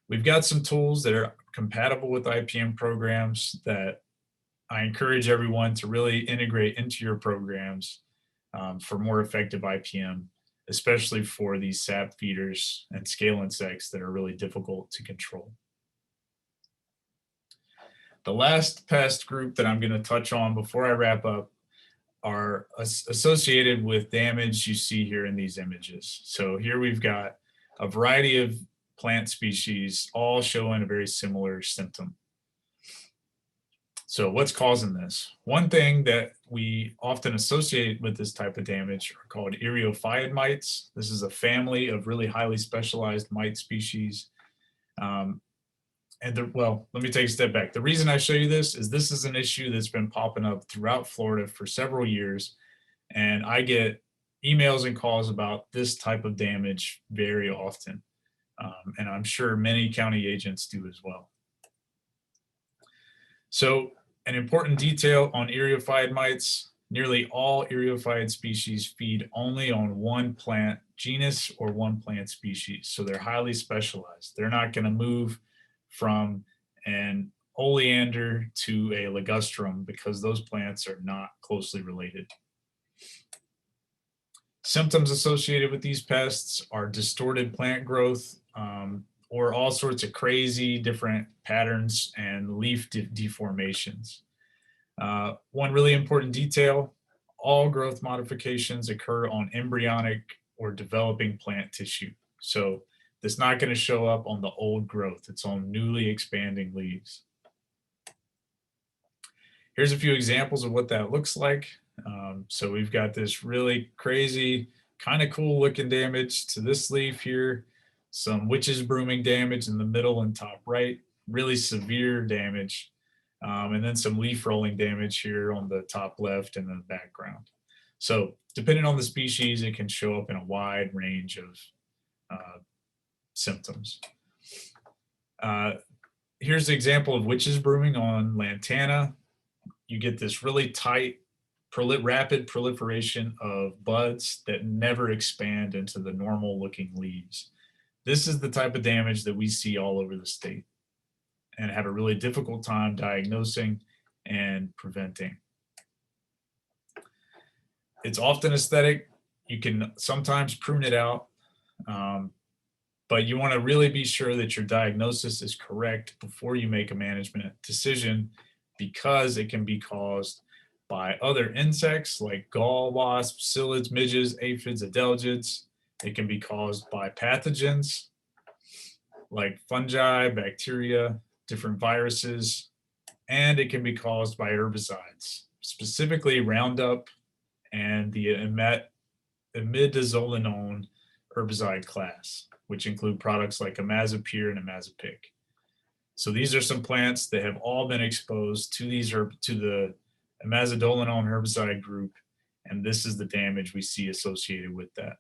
we've got some tools that are compatible with IPM programs that I encourage everyone to really integrate into your programs for more effective IPM, especially for these sap feeders and scale insects that are really difficult to control. The last pest group that I'm going to touch on before I wrap up are associated with damage you see here in these images. So here we've got a variety of plant species all showing a very similar symptom. So what's causing this? One thing that we often associate with this type of damage are called Eriophiad Mites. This is a family of really highly specialized mite species. Well, let me take a step back. The reason I show you this is an issue that's been popping up throughout Florida for several years. And I get emails and calls about this type of damage very often. And I'm sure many county agents do as well. So an important detail on Eriophiad mites, nearly all Eriophiad species feed only on one plant genus or one plant species. So they're highly specialized. They're not going to move from an oleander to a ligustrum because those plants are not closely related. Symptoms associated with these pests are distorted plant growth or all sorts of crazy different patterns and leaf deformations. One really important detail, all growth modifications occur on embryonic or developing plant tissue. So it's not going to show up on the old growth. It's on newly expanding leaves. Here's a few examples of what that looks like. So we've got this really crazy, kind of cool looking damage to this leaf here. Some witches brooming damage in the middle and top right, really severe damage. And then some leaf rolling damage here on the top left and the background. So depending on the species, it can show up in a wide range of symptoms. Here's the example of witches brooming on lantana. You get this really tight, rapid proliferation of buds that never expand into the normal looking leaves. This is the type of damage that we see all over the state and have a really difficult time diagnosing and preventing. It's often aesthetic. You can sometimes prune it out, but you want to really be sure that your diagnosis is correct before you make a management decision, because it can be caused by other insects like gall wasps, psyllids, midges, aphids, adelgids. It can be caused by pathogens like fungi, bacteria, different viruses, and it can be caused by herbicides, specifically Roundup and the imidazolinone herbicide class, which include products like imazapyr and imazapic. So these are some plants that have all been exposed to the imazadolinone herbicide group, and this is the damage we see associated with that.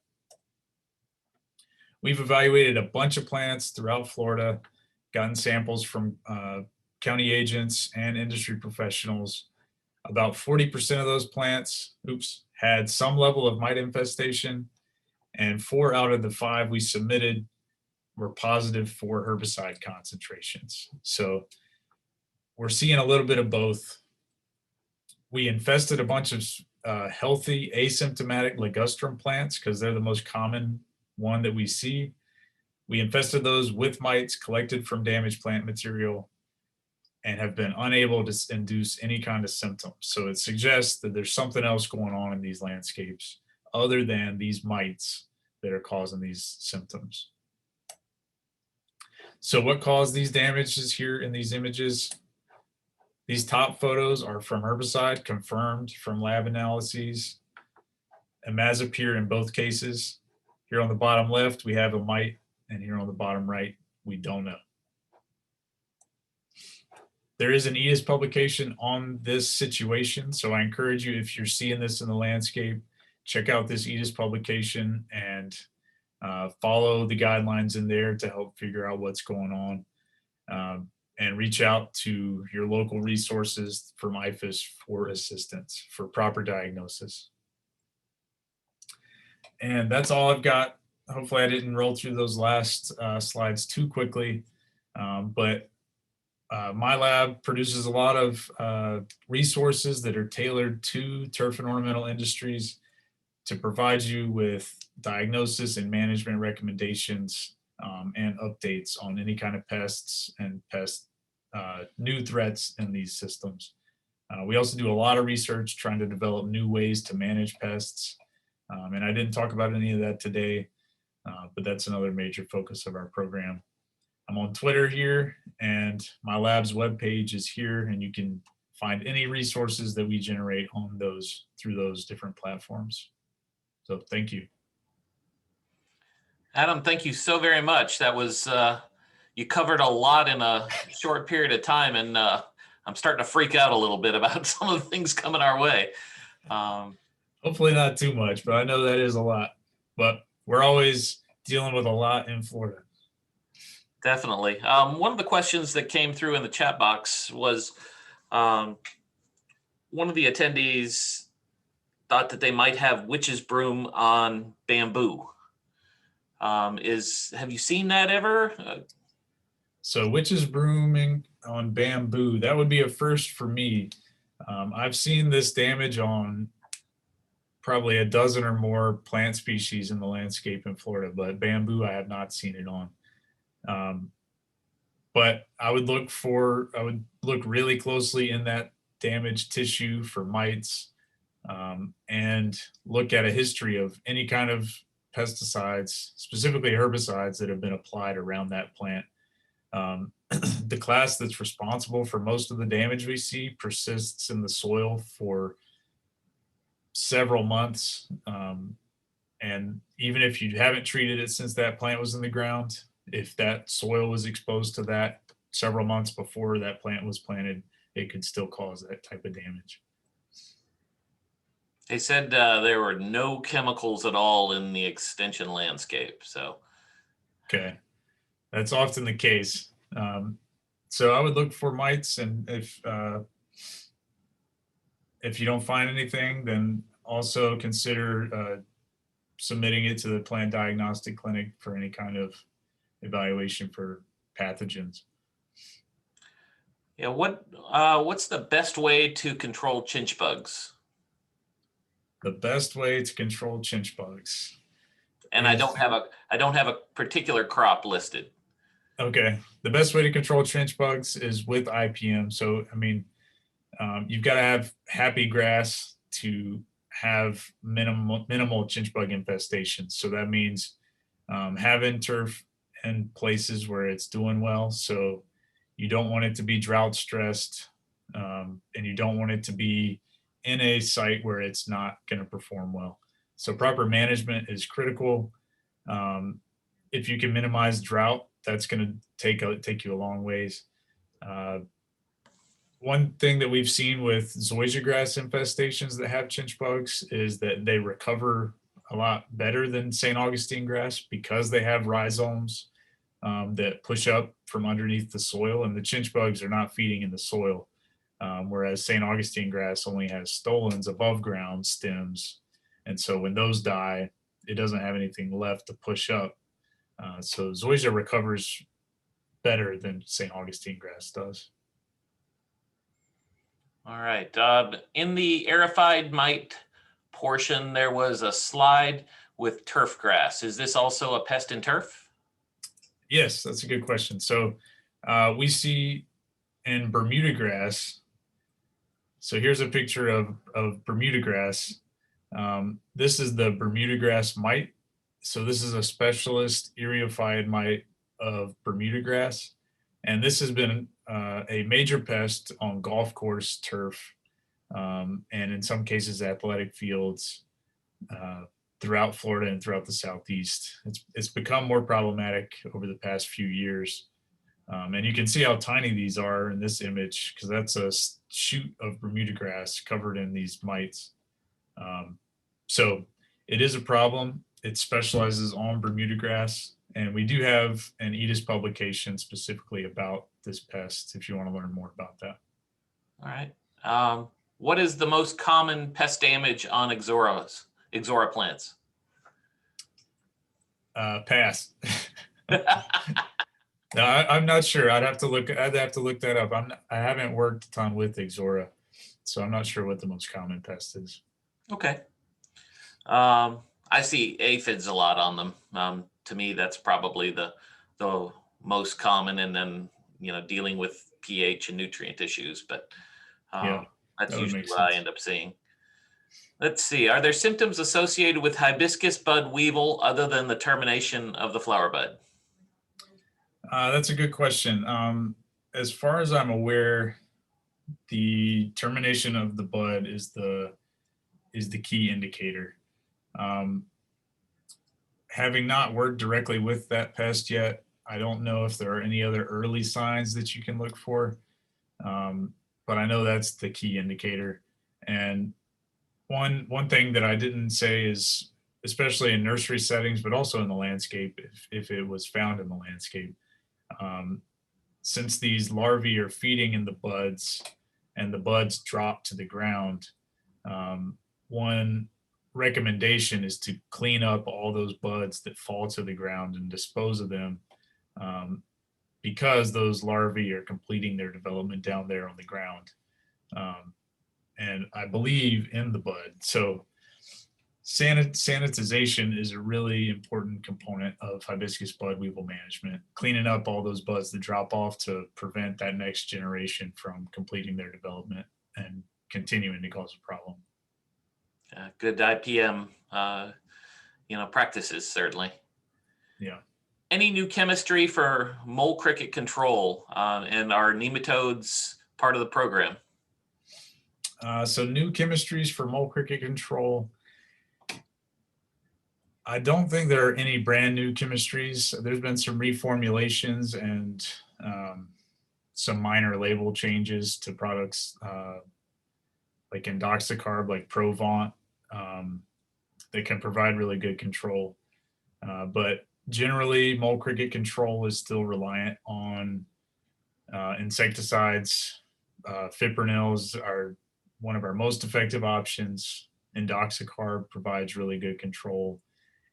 We've evaluated a bunch of plants throughout Florida, gotten samples from county agents and industry professionals. About 40% of those plants, had some level of mite infestation, and 4 out of the 5 we submitted were positive for herbicide concentrations. So we're seeing a little bit of both. We infested a bunch of healthy asymptomatic ligustrum plants because they're the most common one that we see. We infested those with mites collected from damaged plant material and have been unable to induce any kind of symptoms. So it suggests that there's something else going on in these landscapes other than these mites that are causing these symptoms. So what caused these damages here in these images? These top photos are from herbicide, confirmed from lab analyses. Imazapyr in both cases. Here on the bottom left, we have a mite, and here on the bottom right, we don't know. There is an EDIS publication on this situation, so I encourage you, if you're seeing this in the landscape, check out this EDIS publication and follow the guidelines in there to help figure out what's going on, and reach out to your local resources from IFAS for assistance for proper diagnosis. And that's all I've got. Hopefully I didn't roll through those last slides too quickly, but my lab produces a lot of resources that are tailored to turf and ornamental industries to provide you with diagnosis and management recommendations and updates on any kind of pests and new threats in these systems. We also do a lot of research trying to develop new ways to manage pests. And I didn't talk about any of that today, but that's another major focus of our program. I'm on Twitter here, and my lab's webpage is here, and you can find any resources that we generate on those through those different platforms. So thank you. Adam, thank you so very much. That was, you covered a lot in a short period of time, and I'm starting to freak out a little bit about some of the things coming our way. Hopefully not too much, but I know that is a lot. But we're always dealing with a lot in Florida. Definitely. One of the questions that came through in the chat box was one of the attendees thought that they might have witch's broom on bamboo. Have you seen that ever? So witch's brooming on bamboo, that would be a first for me. I've seen this damage on probably a dozen or more plant species in the landscape in Florida, but bamboo I have not seen it on. But I would look really closely in that damaged tissue for mites, and look at a history of any kind of pesticides, specifically herbicides that have been applied around that plant. The class that's responsible for most of the damage we see persists in the soil for several months. And even if you haven't treated it since that plant was in the ground, if that soil was exposed to that several months before that plant was planted, it could still cause that type of damage. They said there were no chemicals at all in the extension landscape. So, okay, that's often the case. So I would look for mites, and if you don't find anything, then also consider submitting it to the plant diagnostic clinic for any kind of evaluation for pathogens. Yeah, what's the best way to control chinch bugs? The best way to control chinch bugs. And I don't have a particular crop listed. Okay, the best way to control chinch bugs is with IPM. So I mean, you've got to have happy grass to have minimal chinch bug infestation. So that means having turf in places where it's doing well. So you don't want it to be drought stressed, and you don't want it to be in a site where it's not going to perform well. So proper management is critical. If you can minimize drought, that's going to take you a long ways. One thing that we've seen with zoysia grass infestations that have chinch bugs is that they recover a lot better than St. Augustine grass because they have rhizomes that push up from underneath the soil, and the chinch bugs are not feeding in the soil. Whereas St. Augustine grass only has stolons above ground stems. And so when those die, it doesn't have anything left to push up. So zoysia recovers better than St. Augustine grass does. All right. In the Earified Mite portion, there was a slide with turfgrass. Is this also a pest in turf? Yes, that's a good question. So we see in Bermuda grass. So here's a picture of Bermuda grass. This is the Bermuda grass mite. So this is a specialist Earified mite of Bermuda grass. And this has been a major pest on golf course turf, and in some cases athletic fields throughout Florida and throughout the Southeast. It's become more problematic over the past few years. And you can see how tiny these are in this image, because that's a shoot of Bermuda grass covered in these mites. So it is a problem. It specializes on Bermuda grass. And we do have an EDIS publication specifically about this pest if you want to learn more about that. All right. What is the most common pest damage on Ixora plants? Pass. No, I'm not sure. I'd have to look that up. I haven't worked a ton with Ixora, so I'm not sure what the most common pest is. Okay. I see aphids a lot on them. To me, that's probably the most common, and then dealing with pH and nutrient issues. But Yeah, that's that would usually make what I sense. end up seeing. Let's see. Are there symptoms associated with hibiscus bud weevil other than the termination of the flower bud? That's a good question. As far as I'm aware, the termination of the bud is the key indicator. Having not worked directly with that pest yet, I don't know if there are any other early signs that you can look for, but I know that's the key indicator. And one thing that I didn't say is, especially in nursery settings, but also in the landscape, if it was found in the landscape, since these larvae are feeding in the buds and the buds drop to the ground, one recommendation is to clean up all those buds that fall to the ground and dispose of them, because those larvae are completing their development down there on the ground, and I believe in the bud. So sanitization is a really important component of hibiscus bud weevil management, cleaning up all those buds that drop off to prevent that next generation from completing their development and continuing to cause a problem. Good IPM, practices, certainly. Yeah. Any new chemistry for mole cricket control, and are nematodes part of the program? So new chemistries for mole cricket control. I don't think there are any brand new chemistries. There's been some reformulations and some minor label changes to products like indoxacarb, like Provant, that can provide really good control. But generally, mole cricket control is still reliant on insecticides. Fipronils are one of our most effective options. Indoxacarb provides really good control,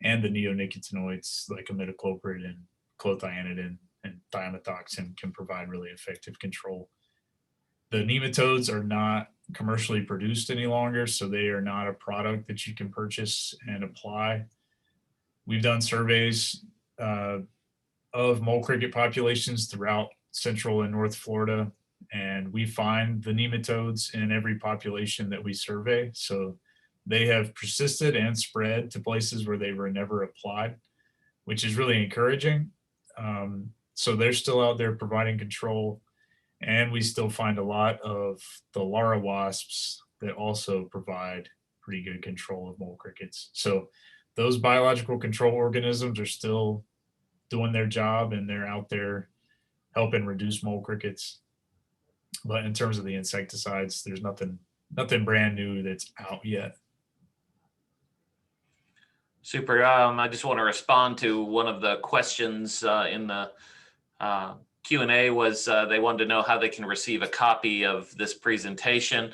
and the neonicotinoids like imidacloprid and clothianidin and thiamethoxam can provide really effective control. The nematodes are not commercially produced any longer, so they are not a product that you can purchase and apply. We've done surveys of mole cricket populations throughout Central and North Florida, and we find the nematodes in every population that we survey. So they have persisted and spread to places where they were never applied, which is really encouraging. So they're still out there providing control, and we still find a lot of the Lara wasps that also provide pretty good control of mole crickets. So those biological control organisms are still doing their job, and they're out there helping reduce mole crickets. But in terms of the insecticides, there's nothing brand new that's out yet. Super. I just want to respond to one of the questions in the Q&A was they wanted to know how they can receive a copy of this presentation.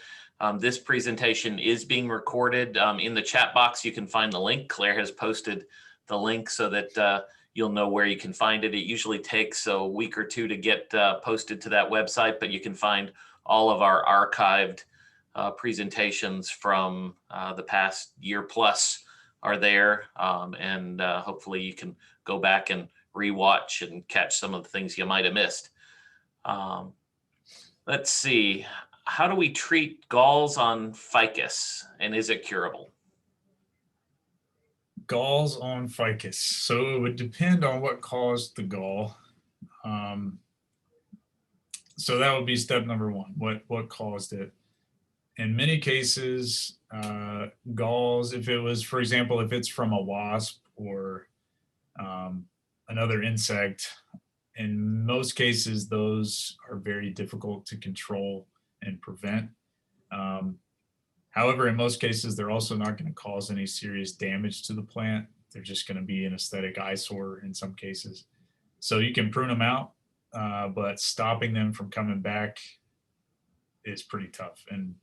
This presentation is being recorded. In the chat box, you can find the link. Claire has posted the link so that you'll know where you can find it. It usually takes a week or two to get posted to that website, but you can find all of our archived presentations from the past year plus are there. And hopefully you can go back and rewatch and catch some of the things you might have missed. Let's see. How do we treat galls on ficus, and is it curable? Galls on ficus. So it would depend on what caused the gall. So that would be step number one. What caused it? In many cases, galls, if it was, for example, if it's from a wasp or another insect, in most cases, those are very difficult to control and prevent. However, in most cases, they're also not going to cause any serious damage to the plant. They're just going to be an aesthetic eyesore in some cases. So you can prune them out, but stopping them from coming back is pretty tough. And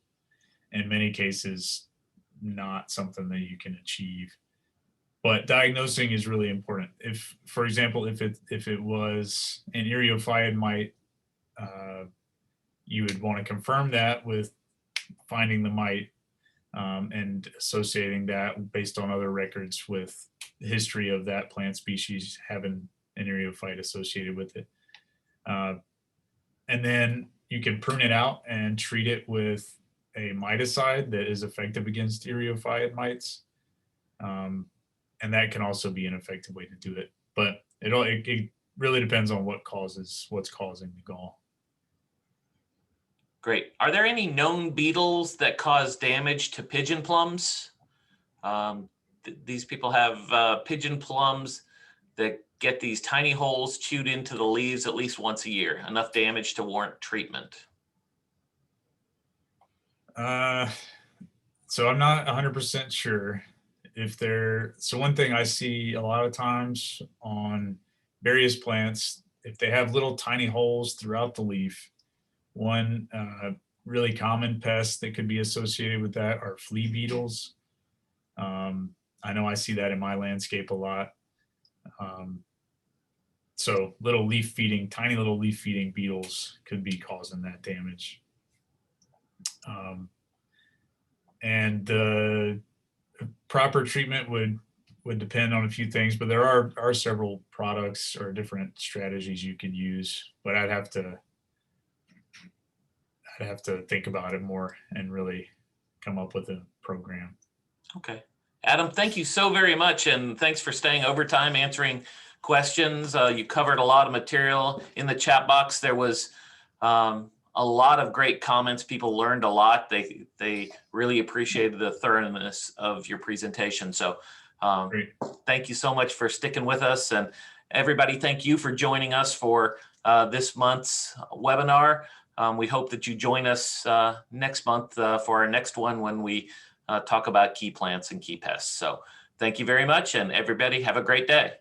in many cases, not something that you can achieve. But diagnosing is really important. If, for example, if it was an Eriophiad mite, you would want to confirm that with finding the mite and associating that based on other records with the history of that plant species having an Eriophyte associated with it. And then you can prune it out and treat it with a miticide that is effective against Eriophiad mites. And that can also be an effective way to do it. But it really depends on what's causing the gall. Great. Are there any known beetles that cause damage to pigeon plums? These people have pigeon plums that get these tiny holes chewed into the leaves at least once a year, enough damage to warrant treatment. So I'm not 100% sure if they're, so one thing I see a lot of times on various plants, if they have little tiny holes throughout the leaf, one really common pest that could be associated with that are flea beetles. I know I see that in my landscape a lot. So tiny little leaf feeding beetles could be causing that damage. And the proper treatment would depend on a few things, but there are several products or different strategies you could use, but I'd have to think about it more and really come up with a program. Okay. Adam, thank you so very much. And thanks for staying overtime, answering questions. You covered a lot of material in the chat box. There was a lot of great comments. People learned a lot. They really appreciated the thoroughness of your presentation. So thank you so much for sticking with us. And everybody, thank you for joining us for this month's webinar. We hope that you join us next month for our next one when we talk about key plants and key pests. So thank you very much, and everybody have a great day.